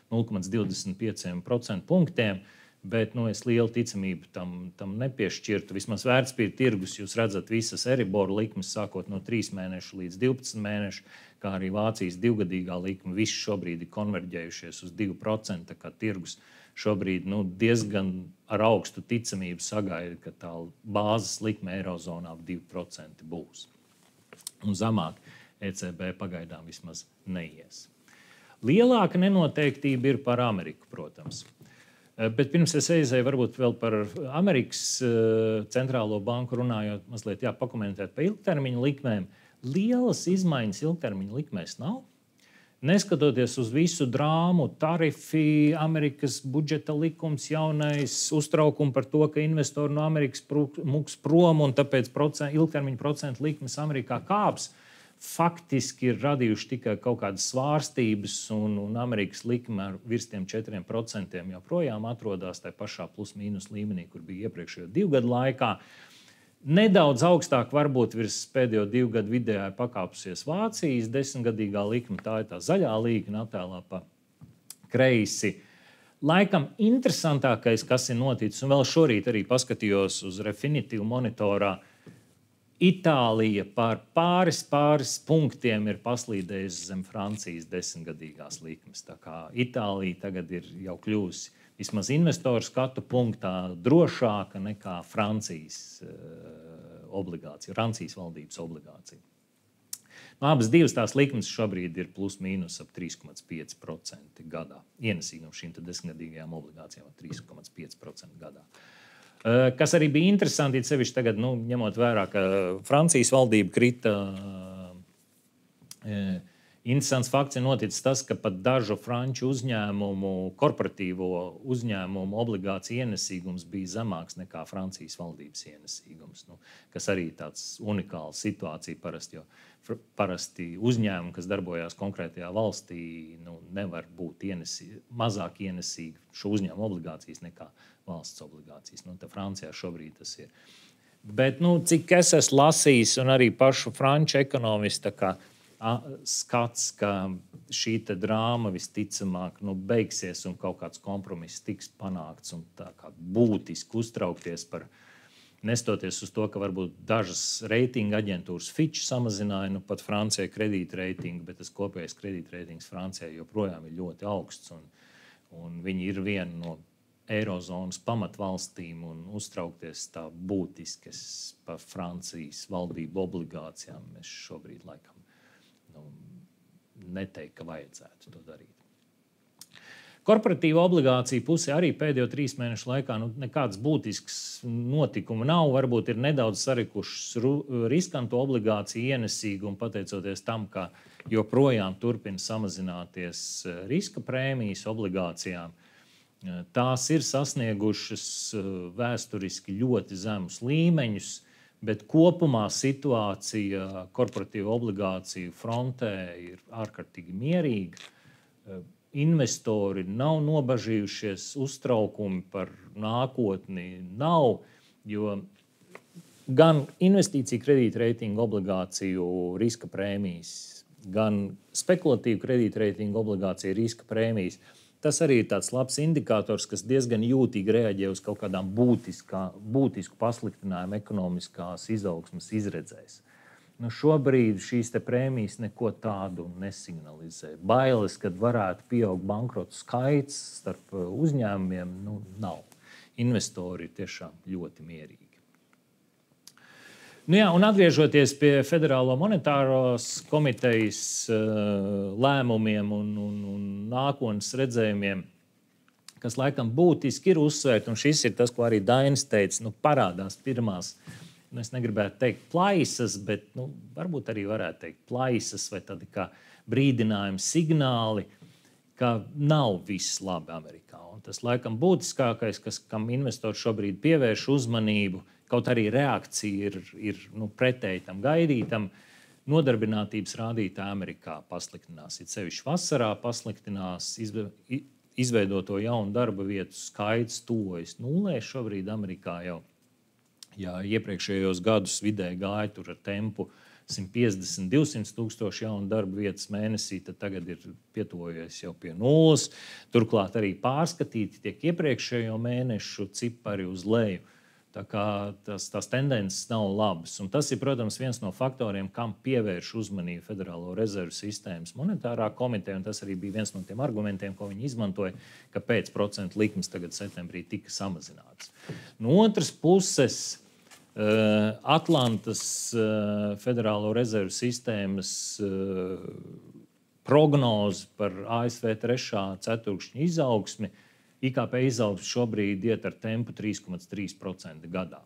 0,25% punktiem, bet es lielu ticamību tam nepiešķirtu. Vismaz vērtspapīra tirgus, jūs redzat, visas Eriboru likmes sākot no 3 mēnešu līdz 12 mēnešu, kā arī Vācijas divgadīgā likme, visi šobrīd ir konverģējušies uz 2%, kā tirgus šobrīd diezgan ar augstu ticamību sagaida, ka tā bāzes likme Eirozonā 2% būs. Un zemāk ECB pagaidām vismaz neies. Lielāka nenoteiktība ir par Ameriku, protams. Bet pirms es aizēju varbūt vēl par Amerikas centrālo banku runājot, mazliet pakomentēt par ilgtermiņa likmēm. Lielas izmaiņas ilgtermiņa likmēs nav. Neskatoties uz visu drāmu, tarifi, Amerikas budžeta likums, jaunais uztraukums par to, ka investori no Amerikas muks prom un tāpēc ilgtermiņa procentu likmes Amerikā kāps, faktiski ir radījuši tikai kaut kādas svārstības, un Amerikas likme virs tiem 4% joprojām atrodas tajā pašā plus-mínus līmenī, kur bija iepriekšējo 2 gadu laikā. Nedaudz augstāk varbūt virs pēdējo 2 gadu vidējā pakāpusies Vācijas 10-gadīgā likme, tā ir tā zaļā līkne attēlā pa kreisi. Laikam interesantākais, kas ir noticis, un vēl šorīt arī paskatījos uz Refinitiv monitorā, Itālija par pāris punktiem ir paslīdējusi zem Francijas 10-gadīgās likmes. Tā kā Itālija tagad ir jau kļuvusi vismaz investoru skatu punktā drošāka nekā Francijas obligācija, Francijas valdības obligācija. Abas divas tās likmes šobrīd ir plus-mínus ap 3,5% gadā. Ienesīgi no šīm 10-gadīgajām obligācijām 3,5% gadā. Kas arī bija interesanti, sevišķi tagad, ņemot vērā, ka Francijas valdība krita. Interesants fakts ir noticis tas, ka pat dažu franču uzņēmumu, korporatīvo uzņēmumu obligāciju ienesīgums bija zemāks nekā Francijas valdības ienesīgums, kas arī ir tāds unikāls situācija parasti, jo parasti uzņēmumi, kas darbojās konkrētajā valstī, nevar būt mazāk ienesīgi šo uzņēmumu obligācijas nekā valsts obligācijas. Tad Francijā šobrīd tas ir. Bet, cik es esmu lasījis, un arī pašu franču ekonomistu skats, ka šī drāma visticamāk beigsies un kaut kāds kompromiss tiks panākts un tā kā būtiski uztraukties par, nestoties uz to, ka varbūt dažas reitinga aģentūras Fitch samazināja pat Francijai kredītreitingu, bet tas kopējais kredītreitings Francijai joprojām ir ļoti augsts un viņi ir viena no Eirozonas pamatvalstīm un uztraukties tā būtiski par Francijas valdību obligācijām mēs šobrīd laikam neteikt, ka vajadzētu to darīt. Korporatīva obligācija pusē arī pēdējo 3 mēnešu laikā nekāds būtisks notikuma nav. Varbūt ir nedaudz sarikušas riskanto obligāciju ienesīgumu, pateicoties tam, ka joprojām turpina samazināties riska prēmijas obligācijām. Tās ir sasniegušas vēsturiski ļoti zemus līmeņus, bet kopumā situācija korporatīvu obligāciju frontē ir ārkārtīgi mierīga. Investori nav nobažījušies, uztraukumi par nākotni nav, jo gan investīciju kredītreitingu obligāciju riska prēmijas, gan spekulatīvu kredītreitingu obligāciju riska prēmijas. Tas arī ir tāds labs indikators, kas diezgan jūtīgi reaģē uz kaut kādām būtisku pasliktinājumu ekonomiskās izaugsmes izredzēs. Šobrīd šīs prēmijas neko tādu nesignalizē. Bailes, kad varētu pieaugt bankrotu skaits starp uzņēmumiem, nav. Investori ir tiešām ļoti mierīgi. Un atgriežoties pie Federālo monetāros komitejas lēmumiem un nākotnes redzējumiem, kas laikam būtiski ir uzsvērt, un šis ir tas, ko arī Dainis teica, parādās pirmās, es negribētu teikt plaisas, bet varbūt arī varētu teikt plaisas vai tādi kā brīdinājumi signāli, ka nav viss labi Amerikā. Un tas laikam būtiskākais, kam investori šobrīd pievērš uzmanību, kaut arī reakcija ir pretēji tam gaidītam, nodarbinātības rādītāji Amerikā pasliktinās. It sevišķi vasarā pasliktinās, izveidoto jaunu darba vietu skaits tuvojas nulē šobrīd Amerikā jau. Ja iepriekšējos gadus vidēji gāja tur ar tempu 150–200 tūkstoši jaunu darba vietas mēnesī, tad tagad ir pietuvojies jau pie nulles. Turklāt arī pārskatīti tiek iepriekšējo mēnešu cipari uz leju. Tā kā tās tendences nav labas. Un tas ir, protams, viens no faktoriem, kam pievērš uzmanību Federālo rezervu sistēmas monetārā komiteja. Un tas arī bija viens no tiem argumentiem, ko viņi izmantoja, kāpēc procentu likmes tagad septembrī tika samazināts. No otras puses, Atlantas Federālo rezervu sistēmas prognoze par ASV 3. ceturkšņa izaugsmi, IKP izaugsme šobrīd iet ar tempu 3,3% gadā.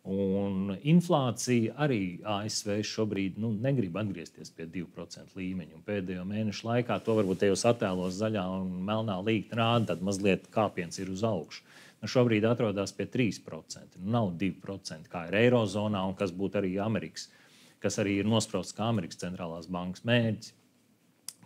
Un inflācija arī ASV šobrīd negrib atgriezties pie 2% līmeņa. Un pēdējo mēnešu laikā to varbūt tajos attēlos zaļā un melnā līkta rāda, tad mazliet kāpiens ir uz augšu. Šobrīd atrodas pie 3%. Nav 2%, kā ir Eirozonā un kas būtu arī Amerikas, kas arī ir nosprausts kā Amerikas centrālās bankas mērķis.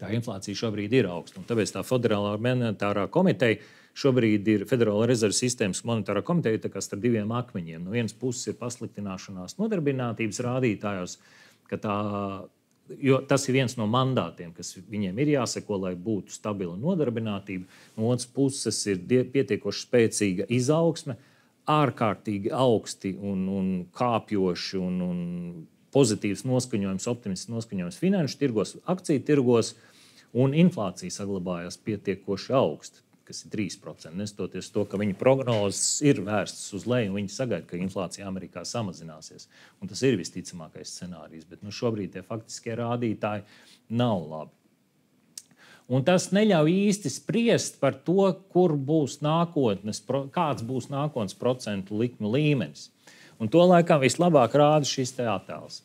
Tā inflācija šobrīd ir augsta. Un tāpēc tā Federālā monetārā komiteja šobrīd ir Federālā rezervu sistēmas monetārā komiteja starp diviem akmeņiem. No vienas puses ir pasliktināšanās nodarbinātības rādītājos, jo tas ir viens no mandātiem, kas viņiem ir jāseko, lai būtu stabila nodarbinātība. No otras puses ir pietiekoši spēcīga izaugsme, ārkārtīgi augsti un kāpjoši un pozitīvs noskaņojums, optimistisks noskaņojums finanšu tirgos, akciju tirgos, un inflācija saglabājās pietiekoši augsta, kas ir 3%. Nestoties to, ka viņa prognozes ir vērstas uz leju, un viņi sagaida, ka inflācija Amerikā samazināsies. Un tas ir visticamākais scenārijs, bet šobrīd tie faktiskie rādītāji nav labi. Un tas neļauj īsti spriest par to, kāds būs nākotnes procentu likmu līmenis. Un to laikam vislabāk rāda šis attēls.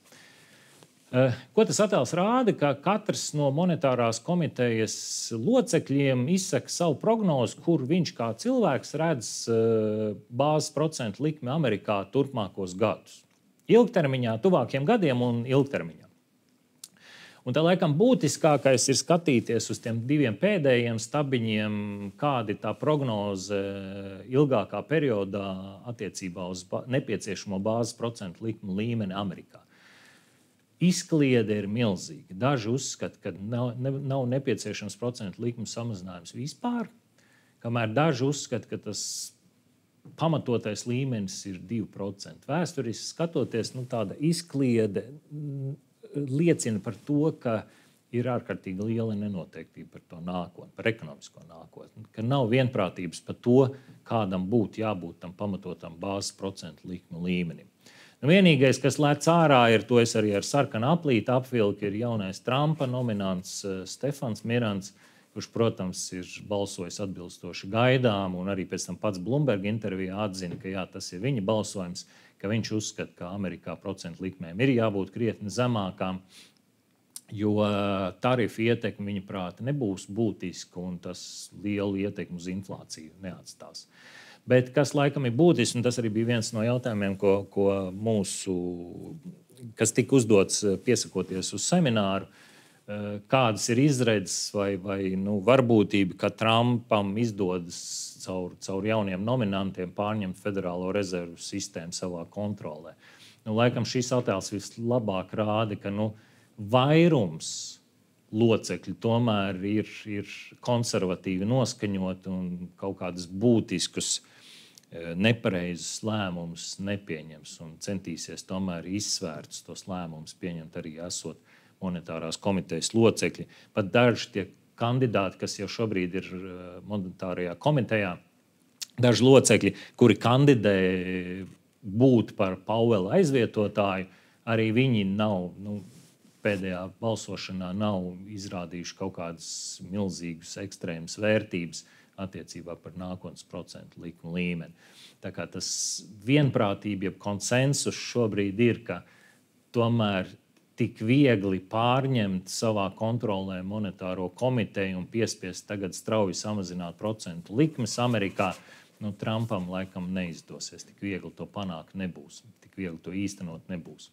Ko tas attēls rāda? Ka katrs no monetārās komitejas locekļiem izsaka savu prognozi, kur viņš kā cilvēks redz bāzes procentu likmi Amerikā turpmākos gadus. Ilgtermiņā, tuvākiem gadiem un ilgtermiņā. Un tā laikam būtiskākais ir skatīties uz tiem diviem pēdējiem stabiņiem, kāda ir tā prognoze ilgākā periodā attiecībā uz nepieciešamo bāzes procentu likmu līmeni Amerikā. Izkliede ir milzīga. Daži uzskata, ka nav nepieciešams procentu likmu samazinājums vispār, kamēr daži uzskata, ka tas pamatotais līmenis ir 2%. Vēsturiski skatoties, tāda izkliede liecina par to, ka ir ārkārtīgi liela nenoteiktība par to nākotni, par ekonomisko nākotni. Ka nav vienprātības par to, kādam būtu jābūt tam pamatotam bāzes procentu likmu līmenim. Vienīgais, kas lēc ārā, ir to es arī ar sarkanu aplīti apvilku, ir jaunais Trumpa nominants Stefans Mirants, kurš, protams, ir balsojis atbilstoši gaidām, un arī pēc tam pats Bloomberg intervijā atzina, ka jā, tas ir viņa balsojums, ka viņš uzskata, ka Amerikā procentu likmēm ir jābūt krietni zemākām, jo tarifu ietekme viņa prāta nebūs būtiska, un tas lielu ietekmi uz inflāciju neatstās. Bet kas laikam ir būtisks, un tas arī bija viens no jautājumiem, kas tika uzdots piesakoties uz semināru, kādas ir izredzes vai varbūtība, ka Trumpam izdodas caur jauniem nominantiem pārņemt Federālo rezervu sistēmu savā kontrolē. Laikam šis attēls vislabāk rāda, ka vairums locekļi tomēr ir konservatīvi noskaņoti un kaut kādus būtiskus nepareizus lēmumus nepieņems un centīsies tomēr izsvērtus tos lēmumus pieņemt arī esot monetārās komitejas locekļi. Pat daži tie kandidāti, kas jau šobrīd ir monetārajā komitejā, daži locekļi, kuri kandidē būt par Powella aizvietotāju, arī viņi nav, pēdējā balsošanā nav izrādījuši kaut kādas milzīgas ekstrēmas vērtības attiecībā par nākotnes procentu likmu līmeni. Tā kā tas vienprātība, jeb konsensus šobrīd ir, ka tomēr tik viegli pārņemt savā kontrolē monetāro komiteju un piespiest tagad strauji samazināt procentu likmes Amerikā, Trumpam laikam neizdosies. Tik viegli to panākt nebūs, tik viegli to īstenot nebūs.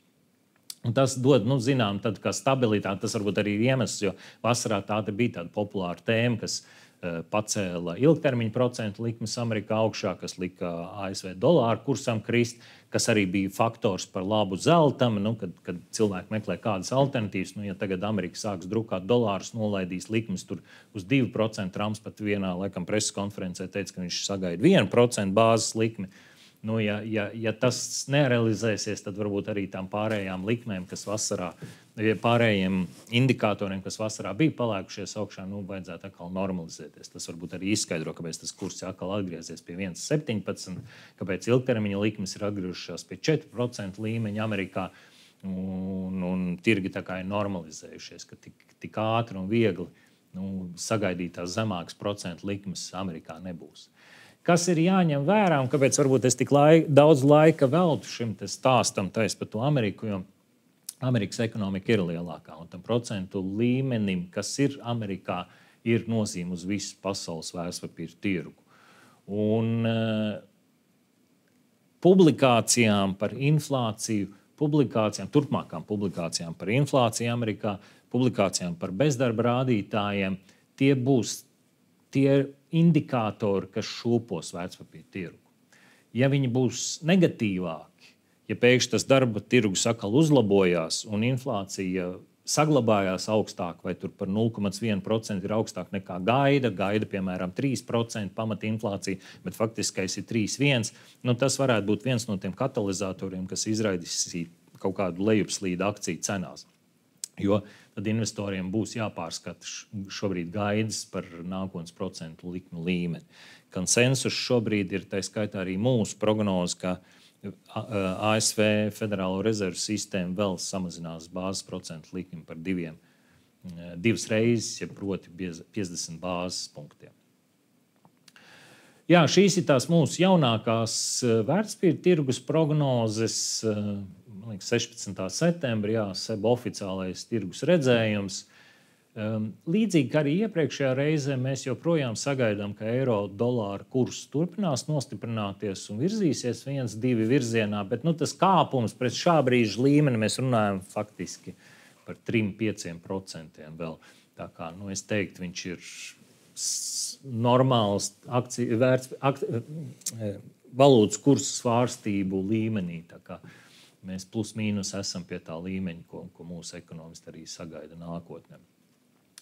Un tas dod, zinām, tādu kā stabilitāti. Tas varbūt arī ir iemesls, jo vasarā tā bija tāda populāra tēma, kas pacēla ilgtermiņa procentu likmes Amerikā augšā, kas lika ASV dolāru kursam krist, kas arī bija faktors par labu zeltam, kad cilvēki meklē kādas alternatīvas. Ja tagad Amerika sāks drukāt dolārus, nolaidīs likmes tur uz 2%, Trumps pat vienā laikam preses konferencē teica, ka viņš sagaida 1% bāzes likmi. Ja tas nerealizēsies, tad varbūt arī tām pārējām likmēm, kas vasarā, pārējiem indikatoriem, kas vasarā bija palēkušies augšā, vajadzētu atkal normalizēties. Tas varbūt arī izskaidro, kāpēc tas kurs atkal atgriezies pie 1,17, kāpēc ilgtermiņa likmes ir atgriežušās pie 4% līmeņa Amerikā, un tirgi tā kā ir normalizējušies, ka tik ātri un viegli sagaidītās zemākas procentu likmes Amerikā nebūs. Kas ir jāņem vērā un kāpēc varbūt es tik daudz laika veltu šim stāstam par to Ameriku, jo Amerikas ekonomika ir lielākā un tam procentu līmenim, kas ir Amerikā, ir nozīme uz visu pasaules vērtspapīru tirgu. Un publikācijām par inflāciju, turpmākām publikācijām par inflāciju Amerikā, publikācijām par bezdarba rādītājiem, tie būs tie indikātori, kas šūpos vērtspapīru tirgu. Ja viņi būs negatīvāki, ja pēkšņi tas darba tirgus atkal uzlabojās un inflācija saglabājās augstāk vai tur par 0,1% ir augstāk nekā gaida, piemēram, 3% pamata inflācija, bet faktiskais ir 3,1%, tas varētu būt viens no tiem katalizatoriem, kas izraidīs kaut kādu lejupslīdu akciju cenās. Jo tad investoriem būs jāpārskata šobrīd gaidas par nākotnes procentu likmu līmeni. Konsensus šobrīd ir tā skaitā arī mūsu prognoze, ka ASV Federālo rezervu sistēma vēl samazinās bāzes procentu likmi par 2 2 reizes, ja proti 50 bāzes punktiem. Jā, šīs ir tās mūsu jaunākās vērtspapīru tirgus prognozes. Man liekas, 16. septembrī, SEB oficiālais tirgus redzējums. Līdzīgi kā arī iepriekšējā reizē, mēs joprojām sagaidām, ka eiro-dolāra kurs turpinās nostiprināties un virzīsies 1-2 virzienā, bet tas kāpums pret šā brīža līmeni mēs runājam faktiski par 3-5% vēl. Tā kā, es teiktu, viņš ir normāls valūtas kursu svārstību līmenī. Tā kā mēs plus mīnus esam pie tā līmeņa, ko mūsu ekonomisti arī sagaida nākotnē.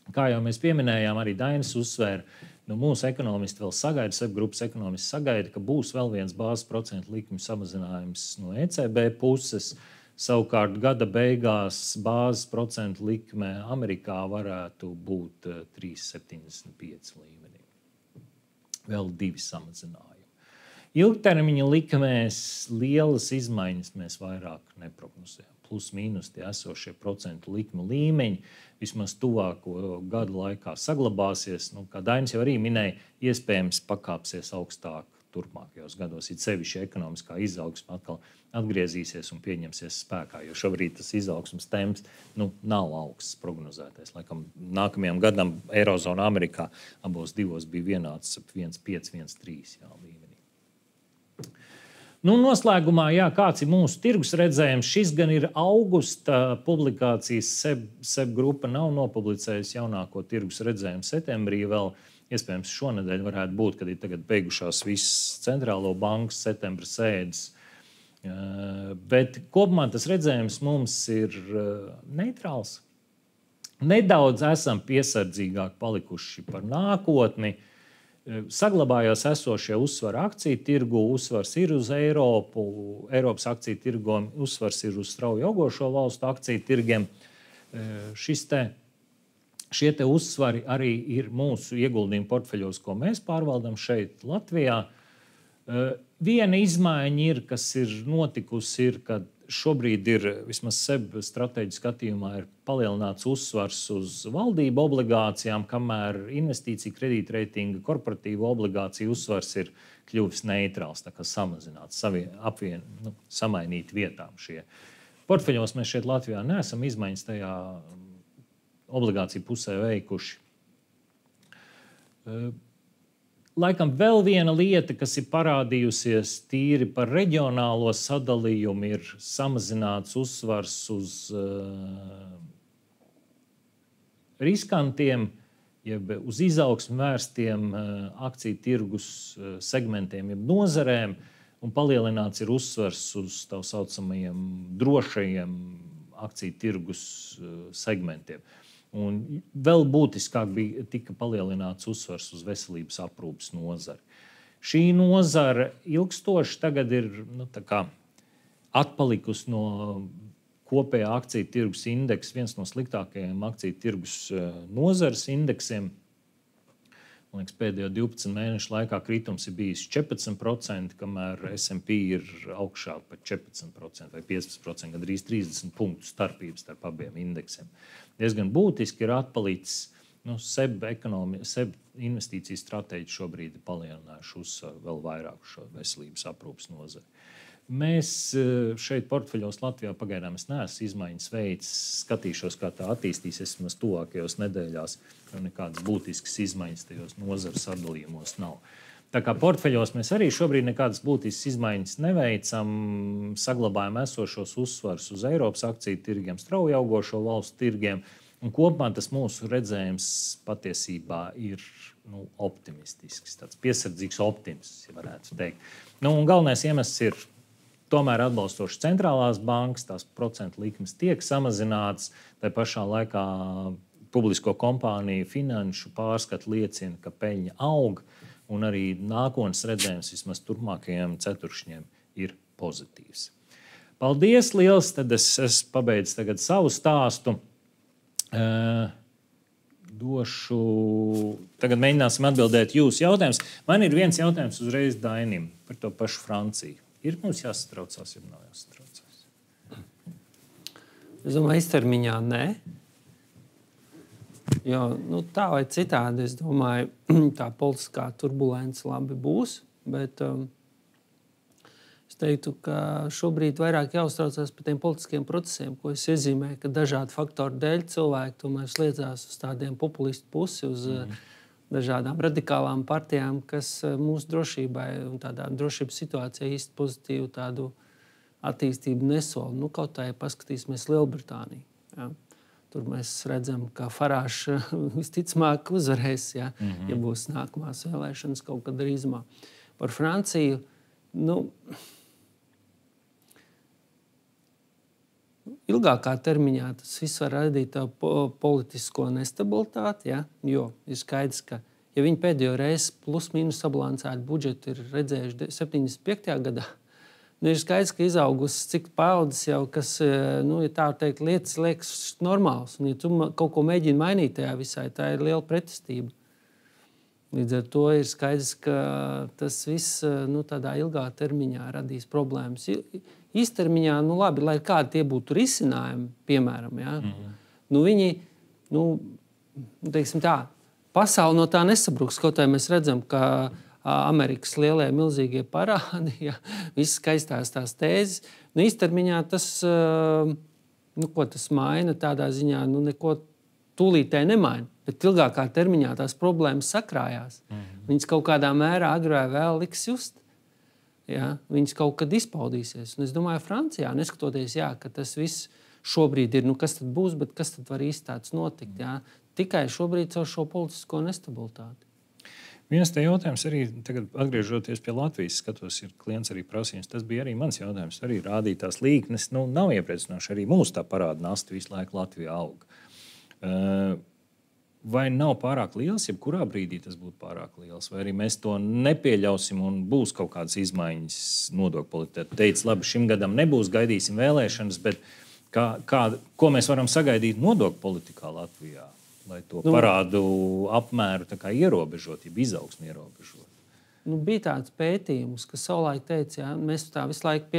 Kā jau mēs pieminējām, arī Dainis uzsvēra, mūsu ekonomisti vēl sagaida, SEB grupas ekonomisti sagaida, ka būs vēl viens bāzes procentu likmju samazinājums no ECB puses. Savukārt gada beigās bāzes procentu likme Amerikā varētu būt 3,75 līmenī. Vēl 2 samazinājumi. Ilgtermiņa likmēs lielas izmaiņas mēs vairāk neprognozējam. Plus mīnus tie esošie procentu likmu līmeņi vismaz tuvāko gadu laikā saglabāsies. Kā Dainis jau arī minēja, iespējams pakāpsies augstāk turpmākajos gados. It sevišķi ekonomiskā izaugsme atkal atgriezīsies un pieņemsies spēkā, jo šobrīd tas izaugsmes temps nav augsts prognozētais. Laikam nākamajam gadam Eirozona Amerikā abos divos bija vienāds ap 1,5, 1,3 līmenī. Noslēgumā, kāds ir mūsu tirgus redzējums? Šis gan ir augusta publikācijas. SEB grupa nav nopublicējusi jaunāko tirgus redzējumu septembrī. Vēl iespējams šonedēļ varētu būt, kad ir tagad beigušās visas centrālo banku septembra sēdes. Bet kopumā tas redzējums mums ir neitrāls. Nedaudz esam piesardzīgāk palikuši par nākotni. Saglabājās esošie uzsvari akciju tirgu, uzsvars ir uz Eiropu, Eiropas akciju tirgiem, uzsvars ir uz strauji augošo valstu akciju tirgiem. Šie uzsvari arī ir mūsu ieguldījumu portfeļos, ko mēs pārvaldam šeit Latvijā. Viena izmaiņa ir, kas ir notikusi, ir, ka šobrīd ir vismaz SEB stratēģiskā skatījumā ir palielināts uzsvars uz valdību obligācijām, kamēr investīciju kredītreitinga korporatīvo obligāciju uzsvars ir kļuvis neitrāls, tā kā samazināts, samainīt vietām šie. Portfeļos mēs šeit Latvijā neesam izmaiņas tajā obligāciju pusē veikuši. Laikam vēl viena lieta, kas ir parādījusies tīri par reģionālo sadalījumu, ir samazināts uzsvars uz riskantiem, jeb uz izaugsmu vērstiem akciju tirgus segmentiem, jeb nozarēm, un palielināts ir uzsvars uz tā saucamajiem drošajiem akciju tirgus segmentiem. Un vēl būtiskāk tika palielināts uzsvars uz veselības aprūpes nozari. Šī nozara ilgstoši tagad ir atpalikusi no kopējā akciju tirgus indeksa, viens no sliktākajiem akciju tirgus nozares indeksiem. Man liekas, pēdējo 12 mēnešu laikā kritums ir bijis 14%, kamēr S&P ir augšā par 14% vai 15%, gandrīz 30 punktu starpības starp abiem indeksiem. Diezgan būtiski ir atpalicis. SEB investīciju stratēģi šobrīd ir palielinājuši uzsvaru vēl vairāk šo veselības aprūpes nozari. Mēs šeit portfeļos Latvijā pagaidām neesam izmaiņas veids. Skatīšos, kā tā attīstīsies vismaz tuvākajos nedēļās, jo nekādas būtiskas izmaiņas tajos nozares sadalījumos nav. Tā kā portfeļos mēs arī šobrīd nekādas būtiskas izmaiņas neveicam, saglabājam esošos uzsvarus uz Eiropas akciju tirgiem, strauji augošo valstu tirgiem, un kopumā tas mūsu redzējums patiesībā ir optimistisks, tāds piesardzīgs optimisms, ja varētu teikt. Un galvenais iemesls ir tomēr atbalstoši centrālās bankas, tās procentu likmes tiek samazinātas, tā pašā laikā publisko kompāniju finanšu pārskati liecina, ka peļņa aug, un arī nākotnes redzējums vismaz turpmākajiem ceturkšņiem ir pozitīvs. Paldies liels, tad es pabeidzu tagad savu stāstu. Tagad mēģināsim atbildēt jūsu jautājumus. Man ir viens jautājums uzreiz Dainim par to pašu Franciju. Ir mums jāsatraucās, ja nav jāsatraucās? Es domāju, īstermiņā nē. Jo, tā vai citādi, es domāju, tā politiskā turbulence labi būs, bet es teiktu, ka šobrīd vairāk jāuztraucās par tiem politiskiem procesiem, ko es iezīmēju, ka dažādu faktoru dēļ cilvēki tomēr sliecās uz tādiem populistu pusi, uz dažādām radikālām partijām, kas mūsu drošībai un tādā drošības situācijā īsti pozitīvu tādu attīstību nesola. Kaut tā, ja paskatīsimies Lielbritāniju. Ja. Tur mēs redzam, ka Farāžs visticamāk uzvarēs, ja būs nākamās vēlēšanas kaut kad drīzumā. Par Franciju, ilgākā termiņā tas viss var radīt politisko nestabilitāti, ja? Jo ir skaidrs, ka ja viņi pēdējo reizi plus mīnus sabalansētu budžetu ir redzējuši 75. gadā, ir skaidrs, ka izaugusi cik paudzes jau, kas, ja tā teikt, lietas liekas normāls. Un, ja tu kaut ko mēģini mainīt tajā visai, tā ir liela pretestība. Līdz ar to ir skaidrs, ka tas viss tādā ilgā termiņā radīs problēmas. Īstermiņā, labi, lai kādi tie būtu risinājumi, piemēram, ja? Viņi, teiksim tā, pasauli no tā nesabruks. Kaut kā mēs redzam, ka Amerikas lielie milzīgie parādi, ja, visas skaistās tās tēzes. Īstermiņā tas, ko tas maina, tādā ziņā neko tūlītē nemaina. Bet ilgākā termiņā tās problēmas sakrājās. Viņas kaut kādā mērā agrāk vai vēl liks just. Ja, viņas kaut kad izpaudīsies. Un es domāju, Francijā, neskatoties, ka tas viss šobrīd ir, kas tad būs, bet kas tad var īsti tāds notikt. Ja? Tikai šobrīd caur šo politisko nestabilitāti. Viens te jautājums arī, tagad atgriežoties pie Latvijas, skatos, ir klients arī prasījums. Tas bija arī mans jautājums. Arī rādītās līknes, nav iepriecinoši. Arī mūsu tā parāda nasta visu laiku Latvijā aug. Vai nav pārāk liels, jebkurā brīdī tas būtu pārāk liels? Vai arī mēs to nepieļausim un būs kaut kādas izmaiņas nodokļu politikā? Teicu, labi, šim gadam nebūs, gaidīsim vēlēšanas, bet ko mēs varam sagaidīt nodokļu politikā Latvijā? Lai to parādu apmēru ierobežot, ja izaugsmi ierobežot. Bija tāds pētījums, kas savulaik teica, mēs tā visu laiku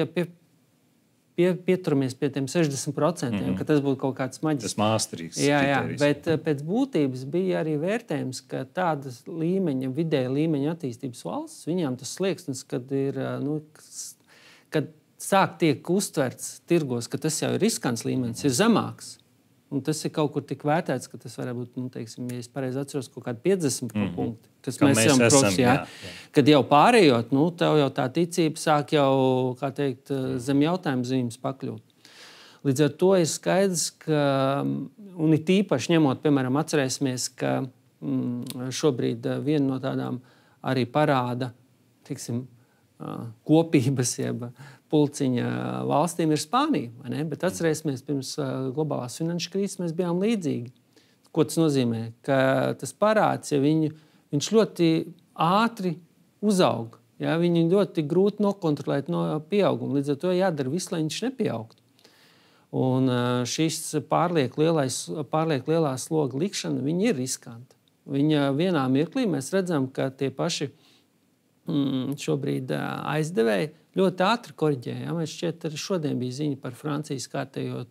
pieturamies pie tiem 60%, ka tas būtu kaut kāds maģisks. Tas māstrīgs. Jā, bet pēc būtības bija arī vērtējums, ka tādas līmeņa, vidēja līmeņa attīstības valsts, viņām tas slieksnis, kad ir, kad sāk tiek uztverts tirgos, ka tas jau ir riskants līmenis, ir zemāks. Un tas ir kaut kur tik vērtēts, ka tas varētu būt, teiksim, ja es pareizi atceros, kaut kādi 50 punkti, kas mēs esam profesi. Jā. Kad jau pārējot, tev jau tā ticība sāk jau, kā teikt, zem jautājuma zīmes pakļūt. Līdz ar to ir skaidrs, ka, un it īpaši ņemot, piemēram, atcerēsimies, ka šobrīd viena no tādām arī parāda, teiksim, kopības, jeb pulciņa valstīm ir Spānija. Vai ne? Bet atcerēsimies, pirms globālās finanšu krīzes mēs bijām līdzīgi. Ko tas nozīmē? Ka tas parāds, ja viņš ļoti ātri uzaug. Ja? Viņu ļoti grūti nokontrolēt no pieauguma. Līdz ar to jādara viss, lai viņš nepieaugtu. Un šīs pārliek lielā sloga likšana, viņi ir riskanti. Viņa vienā mirklī mēs redzam, ka tie paši šobrīd aizdevēji ļoti ātri koriģē. Ja? Mēs šķiet, arī šodien bija ziņa par Francijas kārtējo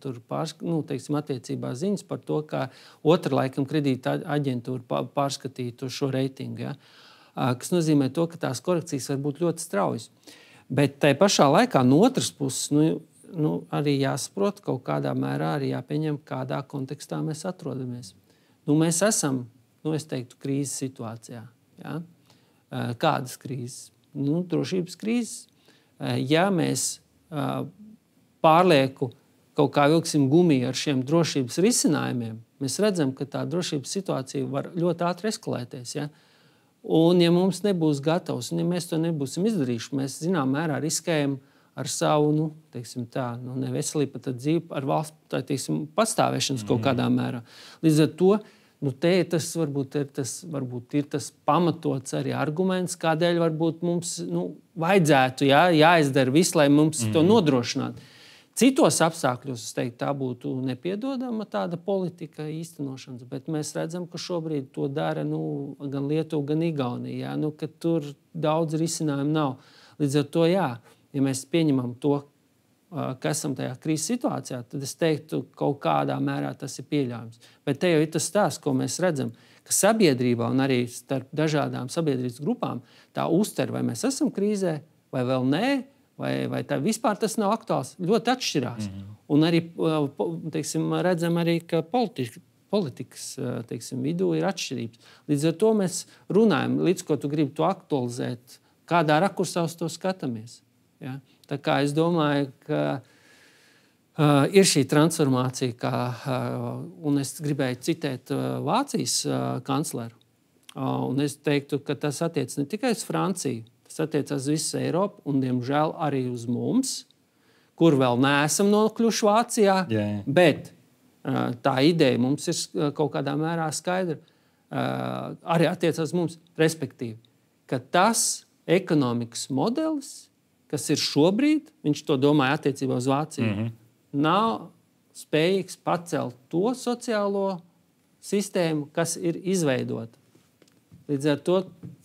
attiecībā ziņas par to, ka otra laikam kredīta aģentūra pārskatītu šo reitingu. Ja? Kas nozīmē to, ka tās korekcijas var būt ļoti straujas. Bet tai pašā laikā no otras puses arī jāsaprot kaut kādā mērā, arī jāpieņem, kādā kontekstā mēs atrodamies. Mēs esam, es teiktu, krīzes situācijā. Ja? Kādas krīzes? Drošības krīzes. Ja mēs pārlieku kaut kā vilksim gumiju ar šiem drošības risinājumiem, mēs redzam, ka tā drošības situācija var ļoti ātri eskalēties. Ja? Un ja mums nebūs gatavs, un ja mēs to nebūsim izdarījuši, mēs zinām mērā riskējam ar savu, neveselību, pat dzīvi, ar valsts, pastāvēšanas kaut kādā mērā. Līdz ar to tas varbūt ir tas pamatots arī arguments, kādēļ varbūt mums vajadzētu jāizdara viss, lai mums to nodrošinātu. Citos apstākļos, es teiktu, tā būtu nepiedodama tāda politika īstenošanas, bet mēs redzam, ka šobrīd to dara gan Lietuva, gan Igaunija, ka tur daudz risinājumu nav. Līdz ar to, ja mēs pieņemam to, ka esam tajā krīzes situācijā, tad es teiktu, ka kaut kādā mērā tas ir pieļaujams. Bet te jau ir tas stāsts, ko mēs redzam, ka sabiedrībā un arī starp dažādām sabiedrības grupām tā uztver, vai mēs esam krīzē, vai vēl nē, vai tā vispār tas nav aktuāls, ļoti atšķirās. Un arī teiksim, redzam, arī, ka politikas teiksim, vidū ir atšķirības. Līdz ar to mēs runājam, līdz ko tu gribi to aktualizēt, kādā rakursā uz to skatāmies. Ja? Tā kā es domāju, ka ir šī transformācija, un es gribēju citēt Vācijas kancleru. Un es teiktu, ka tas attiec ne tikai uz Franciju, tas attiecas uz visu Eiropu un, diemžēl, arī uz mums, kur vēl neesam nokļuši Vācijā. Bet tā ideja mums ir kaut kādā mērā skaidra. Arī attiecas uz mums, respektīvi, ka tas ekonomikas modelis, kas ir šobrīd, viņš to domāja attiecībā uz Vāciju, nav spējīgs pacelt to sociālo sistēmu, kas ir izveidota. Līdz ar to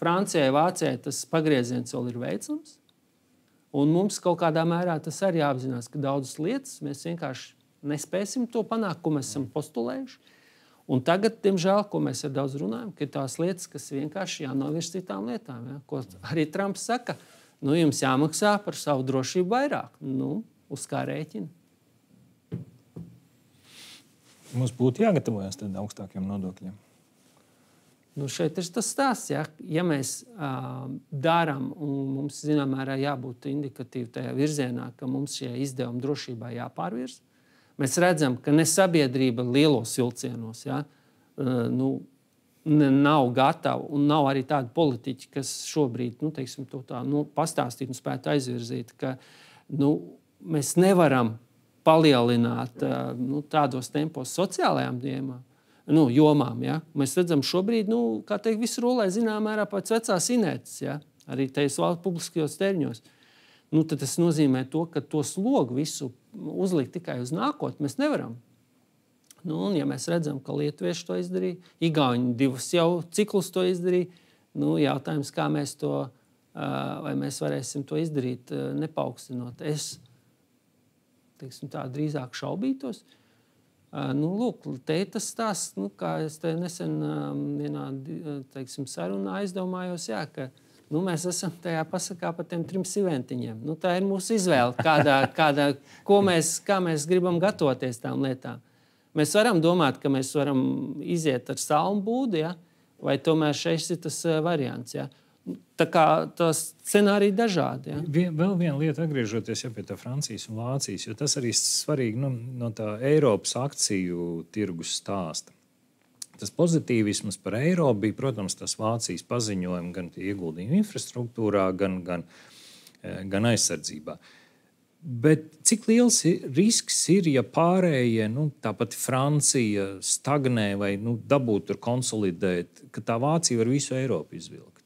Francijai, Vācijai tas pagrieziens vēl ir veicams. Un mums kaut kādā mērā tas arī jāapzinās, ka daudzas lietas mēs vienkārši nespēsim to panākt, ko mēs esam postulējuši. Un tagad, diemžēl, ko mēs ar daudz runājam, ka ir tās lietas, kas vienkārši jānovirz citām lietām. Ja? Ko arī Trumps saka, jums jāmaksā par savu drošību vairāk. Uz kā rēķina? Mums būtu jāgatavojas tad augstākiem nodokļiem. Šeit ir tas stāsts, ja mēs darām, un mums zināmā mērā jābūt indikatīvi tajā virzienā, ka mums šie izdevumi drošībā jāpārvirz. Mēs redzam, ka ne sabiedrība lielos vilcienos nav gatava, un nav arī tādi politiķi, kas šobrīd teiksim, to tā, pastāstīt un spētu aizvirzīt, ka mēs nevaram palielināt tādos tempos sociālajām jomām. Ja? Mēs redzam šobrīd, kā teikt, visu rolē zināmā mērā pēc vecās inerces, ja? Arī tajos valsts publiskajos termiņos. Tad tas nozīmē to, ka to slogu visu uzlikt tikai uz nākotni mēs nevaram. Un, ja mēs redzam, ka lietuvieši to izdarīja, igauņi 2 jau ciklus to izdarīja, jautājums, kā mēs to, vai mēs varēsim to izdarīt, nepaukstinot. Es, teiksim tā, drīzāk šaubītos. Lūk, te ir tas stāsts, kā es te nesen vienā, teiksim, sarunā aizdomājos, ka mēs esam tajā pasakā par tiem 3 eventiņiem. Tā ir mūsu izvēle, kā mēs gribam gatavoties tām lietām. Mēs varam domāt, ka mēs varam iziet ar salmu būdu, ja? Vai tomēr šeit ir tas variants. Ja? Tā kā tas scenāriji dažādi. Ja? Vēl viena lieta, atgriežoties pie tā Francijas un Vācijas, jo tas arī svarīgi no tā Eiropas akciju tirgus stāsta. Tas pozitīvisms par eiro bija, protams, tas Vācijas paziņojumi gan ieguldījumi infrastruktūrā, gan aizsardzībā. Bet cik liels risks ir, ja pārējie, tāpat Francija stagnē vai dabūt tur konsolidēt, ka tā Vācija var visu Eiropu izvilkt?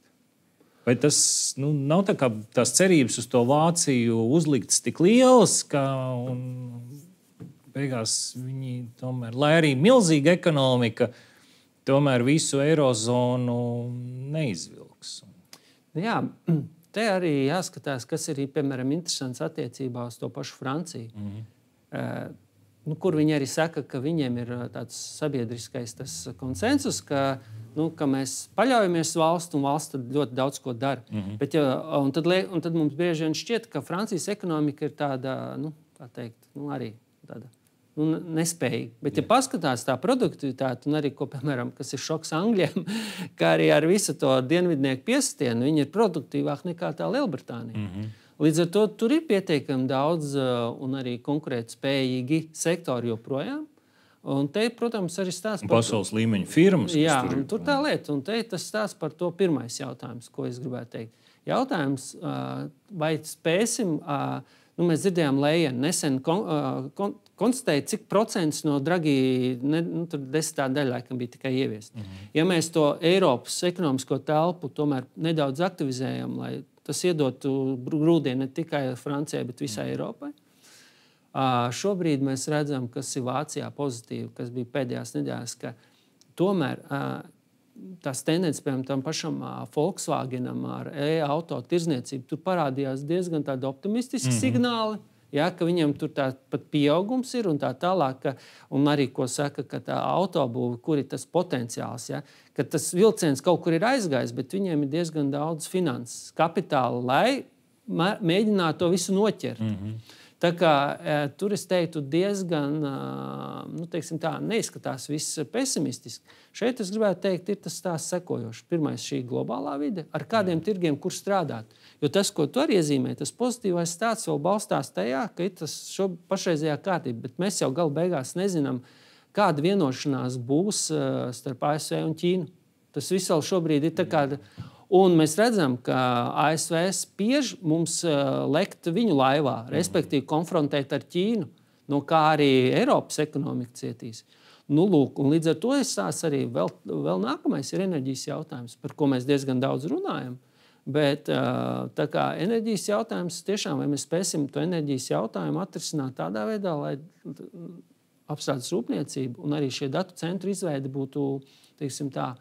Vai tas nav tā kā tās cerības uz to Vāciju uzliktas tik lielas, ka beigās viņi tomēr, lai arī milzīga ekonomika, tomēr visu eirozonu neizvilks? Jā, te arī jāskatās, kas ir, piemēram, interesants attiecībā uz to pašu Franciju. Kur viņi arī saka, ka viņiem ir tāds sabiedriskais konsensus, ka mēs paļaujamies valsts, un valsts tad ļoti daudz ko dara. Bet, un tad mums bieži vien šķiet, ka Francijas ekonomika ir tāda, kā teikt, arī tāda nespējīga. Bet, ja paskatās tā produktivitāte, un arī, piemēram, kas ir šoks Angļiem, kā arī ar visu to dienvidnieku piestienu, viņi ir produktīvāki nekā tā Lielbritānija. Līdz ar to tur ir pietiekami daudz un arī konkurētspējīgi sektori joprojām. Un te, protams, arī stāsts par pasaules līmeņa firmas. Jā, tur tā lieta. Un te tas stāsts par to pirmais jautājums, ko es gribētu teikt. Jautājums, vai spēsim, mēs dzirdējām Lējienu, nesen konstatēja, cik procents no Draghi, tur 10. daļa laikam bija tikai ieviest. Ja mēs to Eiropas ekonomisko telpu tomēr nedaudz aktivizējam, lai tas iedotu grūdienu ne tikai Francijai, bet visai Eiropai. Šobrīd mēs redzam, kas ir Vācijā pozitīvi, kas bija pēdējās nedēļas, ka tomēr tās tendences, piemēram, tam pašam Volkswagenam ar e-auto tirzniecību, tur parādījās diezgan tādi optimistiski signāli, Ja, ka viņam tur pat pieaugums ir un tā tālāk, un arī, ko saka, ka tā autobūve, kur ir tas potenciāls, ja, ka tas vilciens kaut kur ir aizgājis, bet viņiem ir diezgan daudz finanses, kapitāla, lai mēģinātu to visu noķert. Tā kā tur es teiktu diezgan, neizskatās viss pesimistiski. Šeit es gribētu teikt, ir tas stāsts sekojošs. Pirmais, šī globālā vide, ar kādiem tirgiem, kur strādāt. Jo tas, ko tu arī iezīmē, tas pozitīvais stāsts vēl balstās tajā, ka ir tas pašreizējā kārtība, bet mēs jau galu beigās nezinām, kāda vienošanās būs starp ASV un Ķīnu. Tas viss vēl šobrīd ir tā kā... Un mēs redzam, ka ASV spiež mums lekt viņu laivā, respektīvi konfrontēt ar Ķīnu, no kā arī Eiropas ekonomika cietīs. Lūk, un līdz ar to es sācu arī vēl nākamais ir enerģijas jautājums, par ko mēs diezgan daudz runājam. Bet tā kā enerģijas jautājums tiešām, vai mēs spēsim to enerģijas jautājumu atrisināt tādā veidā, lai apstrādes rūpniecība un arī šie datu centru izveide būtu, teiksim tā,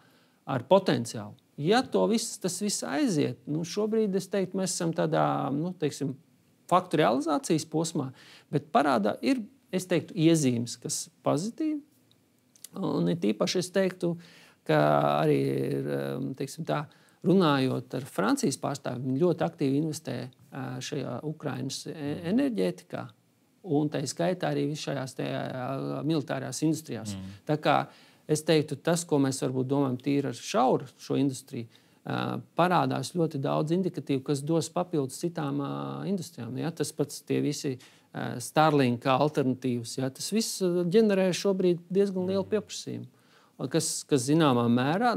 ar potenciālu. Ja tas viss aiziet, šobrīd es teiktu, mēs esam tādā, teiksim, faktu realizācijas posmā, bet parādā ir, es teiktu, iezīmes, kas pozitīvi. Un ir tīpaši es teiktu, ka arī ir, teiksim tā, runājot ar Francijas pārstāvjiem, viņi ļoti aktīvi investē šajā Ukrainas enerģētikā un tā skaitā arī šajās militārās industrijās. Tā kā es teiktu, tas, ko mēs varbūt domājam tīri ar šauru šo industriju, parādās ļoti daudz indikatīvu, kas dos papildus citām industrijām. Ja? Tas pats tie visi Starlink alternatīvas. Ja? Tas viss ģenerē šobrīd diezgan lielu pieprasījumu, kas zināmā mērā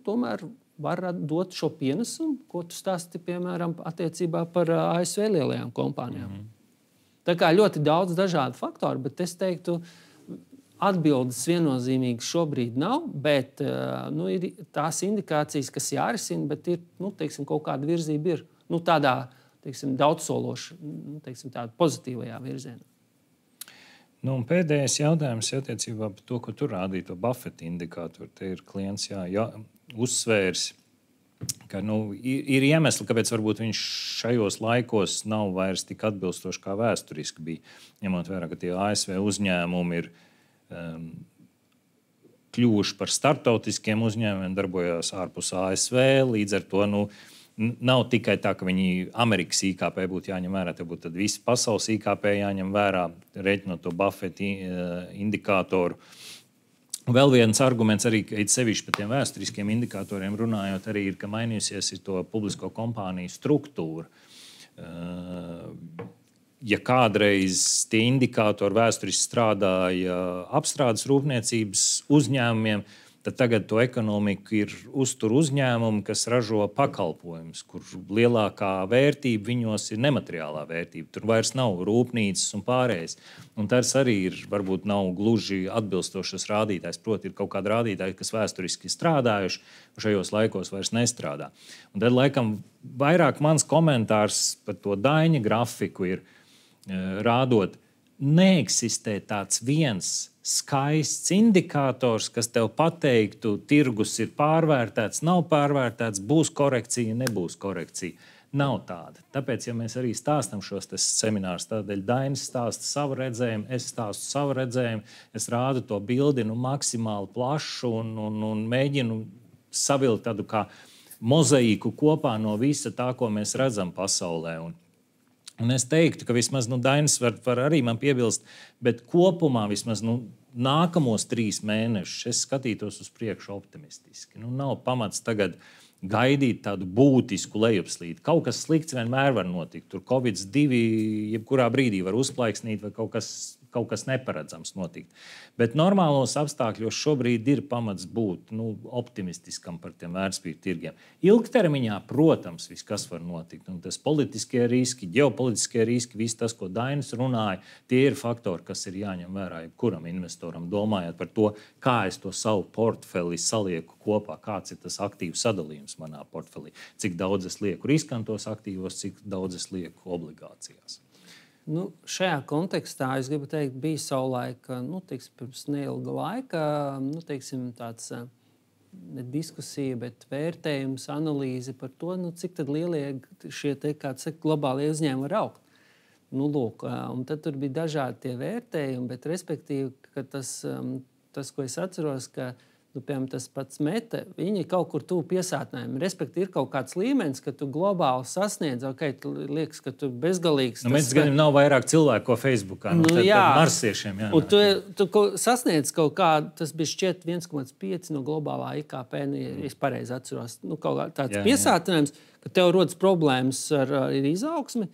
tomēr var dot šo pienesumu, ko tu stāsti, piemēram, attiecībā par ASV lielajām kompānijām. Tā kā ļoti daudz dažādu faktoru, bet es teiktu, atbildes viennozīmīgi šobrīd nav, bet ir tās indikācijas, kas jārisina, bet ir, teiksim, kaut kāda virzība ir tādā, teiksim, daudzsološa, teiksim, tādā pozitīvajā virzienā. Un pēdējais jautājums attiecībā par to, ko tu rādīji, to Buffett indikātoru. Te ir klients uzsvērs, ka ir iemesli, kāpēc varbūt viņš šajos laikos nav vairs tik atbilstoši kā vēsturiski bija, ņemot vērā, ka tie ASV uzņēmumi ir kļuvuši par startautiskiem uzņēmumiem, darbojās ārpus ASV. Līdz ar to nav tikai tā, ka viņi Amerikas IKP būtu jāņem vērā, te būtu visi pasaules IKP jāņem vērā, rēķinot to Buffett indikātoru. Vēl viens arguments, arī sevišķi par tiem vēsturiskiem indikatoriem runājot, arī ir, ka mainījusies to publisko kompāniju struktūra. Ja kādreiz tie indikātori vēsturiski strādāja apstrādes rūpniecības uzņēmumiem, tad tagad to ekonomiku ir uztur uzņēmumi, kas ražo pakalpojumus, kur lielākā vērtība viņos ir nemateriālā vērtība. Tur vairs nav rūpnīcas un pārējais. Un tas arī ir, varbūt nav gluži atbilstošs rādītājs. Proti, ir kaut kādi rādītāji, kas vēsturiski strādājuši, un šajos laikos vairs nestrādā. Un tad, laikam, vairāk mans komentārs par to Daņa grafiku ir, rādot, neeksistē tāds viens skaists indikators, kas tev pateiktu, tirgus ir pārvērtēts, nav pārvērtēts, būs korekcija, nebūs korekcija. Nav tāda. Tāpēc, ja mēs arī stāstam šos seminārus, tādēļ Dainis stāsta savu redzējumu, es stāstu savu redzējumu, es rādu to bildi maksimāli plašu un mēģinu savilkt tādu kā mozaīku kopā no visa tā, ko mēs redzam pasaulē. Un es teiktu, ka vismaz Dainis var arī man piebilst, bet kopumā vismaz nākamos 3 mēnešus es skatītos uz priekšu optimistiski. Nav pamats tagad gaidīt tādu būtisku lejupslīdi. Kaut kas slikts vienmēr var notikt. Tur Covid-2 jebkurā brīdī var uzplaiksnīt vai kaut kas neparedzams notikt. Bet normālos apstākļos šobrīd ir pamats būt optimistiskam par tiem vērtspapīru tirgiem. Ilgtermiņā, protams, viss kas var notikt. Un tas politiskie riski, ģeopolitiskie riski, viss tas, ko Dainis runāja, tie ir faktori, kas ir jāņem vērā jebkuram investoram, domājot par to, kā es to savu portfeli salieku kopā, kāds ir tas aktīvu sadalījums manā portfelī, cik daudz es lieku riskantos aktīvos, cik daudz es lieku obligācijās. Šajā kontekstā es gribu teikt, bija savulaik, pirms neilga laika, tāds ne diskusija, bet vērtējums, analīze par to, cik tad lielie šie globālie uzņēmumi var augt. Nu, lūk, un tad tur bija dažādi tie vērtējumi, bet respektīvi, ka tas, ko es atceros, ka piemēram, tas pats Meta, viņi kaut kur tuvu piesātnējumi. Respektīvi, ir kaut kāds līmenis, ka tu globāli sasniedz, tu liekas, ka tu bezgalīgs. Mēs gan nav vairāk cilvēku, ko Facebookā. Tad marsiešiem jānāk. Tu sasniedz kaut kādu, tas bija šķiet 1,5 no globālā IKP, ja es pareizi atceros. Kaut tāds piesātinājums, ka tev rodas problēmas ar izaugsmi.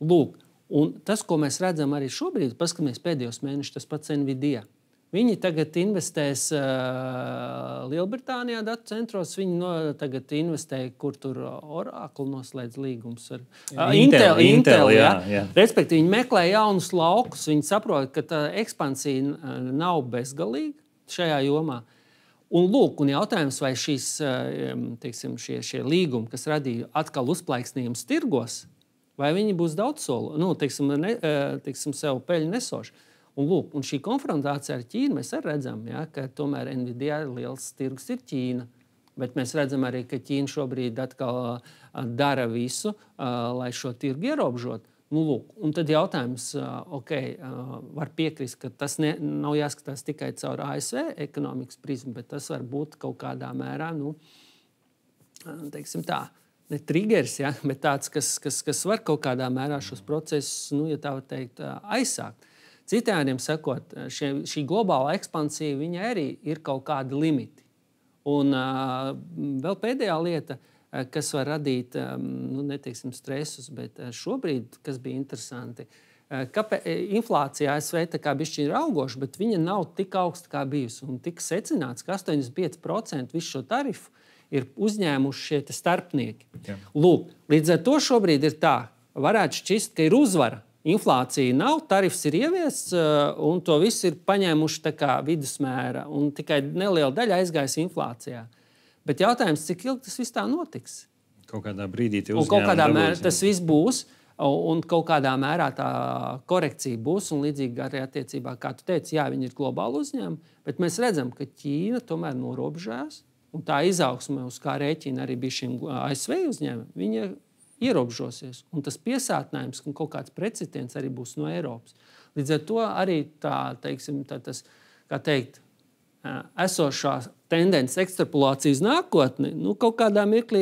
Lūk, un tas, ko mēs redzam arī šobrīd, paskatāmies pēdējos mēnešus, tas pats Nvidia. Viņi tagad investēs Lielbritānijā datu centros. Viņi tagad investē, kur tur Oracle noslēdz līgumus ar Intel. Jā. Respektīvi, viņi meklē jaunus laukus. Viņi saprot, ka tā ekspansija nav bezgalīga šajā jomā. Un jautājums, vai šie līgumi, kas radīja atkal uzplaiksnījumus tirgos, vai viņi būs daudzsoli, sev peļņu nesoši. Un šī konfrontācija ar Ķīnu mēs arī redzam, ka tomēr Nvidia liels tirgus ir Ķīna. Bet mēs redzam arī, ka Ķīna šobrīd atkal dara visu, lai šo tirgu ierobežotu. Un tad jautājums, var piekrist, ka tas nav jāskatās tikai caur ASV ekonomikas prizmu, bet tas var būt kaut kādā mērā, ne triggers, bet tāds, kas var kaut kādā mērā šos procesus, ja tā var teikt, aizsākt. Citādiem sakot, šī globāla ekspansija, viņai arī ir kaut kādi limiti. Un vēl pēdējā lieta, kas var radīt, neteiksim stresus, bet šobrīd, kas bija interesanti, inflācija ASV tā kā bišķi ir augoša, bet viņa nav tik augsta kā bijusi. Un tika secināts, ka 85% visu šo tarifu ir uzņēmuši šie starpnieki. Jā. Līdz ar to šobrīd ir tā, varētu šķist, ka ir uzvara. Inflācija nav, tarifs ir ieviests, un to visu ir paņēmuši tā kā vidusmēra, un tikai neliela daļa aizgājis inflācijā. Bet jautājums, cik ilgi tas viss tā notiks? Kaut kādā brīdī tie uzņēmumi. Un kaut kādā mērā tas viss būs, un kaut kādā mērā tā korekcija būs, un līdzīgi arī attiecībā, kā tu teici, jā, viņi ir globāli uzņēmumi, bet mēs redzam, ka Ķīna tomēr norobežojās, un tā izaugsme, uz kā rēķina arī bija šiem ASV uzņēmumiem, viņa ierobežosies. Un tas piesātinājums un kaut kāds precedents arī būs no Eiropas. Līdz ar to arī tas, kā teikt, esošā tendence ekstrapolācija uz nākotni, kaut kādā mirklī,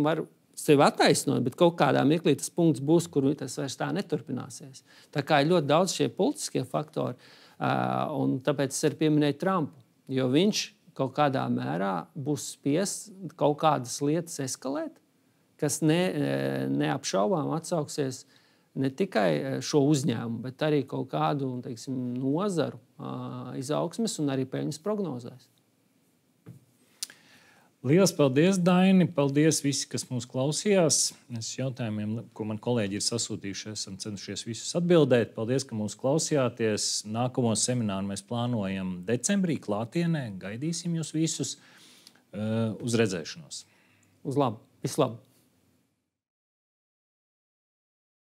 var sevi attaisnot, bet kaut kādā mirklī tas punkts būs, kur tas vairs tā neturpināsies. Tā kā ir ļoti daudz šie politiskie faktori, un tāpēc es arī pieminēju Trumpu, jo viņš kaut kādā mērā būs spiests kaut kādas lietas eskalēt, kas neapšaubām atsauksies ne tikai šo uzņēmumu, bet arī kaut kādu nozaru izaugsmes un arī peļņas prognozēs. Lielas paldies, Daini! Paldies visi, kas mūs klausījās. Es jautājumiem, ko man kolēģi ir sasūtījuši, esam centušies visus atbildēt. Paldies, ka mūs klausījāties. Nākamo semināru mēs plānojam decembrī klātienē. Gaidīsim jūs visus uz redzēšanos. Uz labu! Visu labu!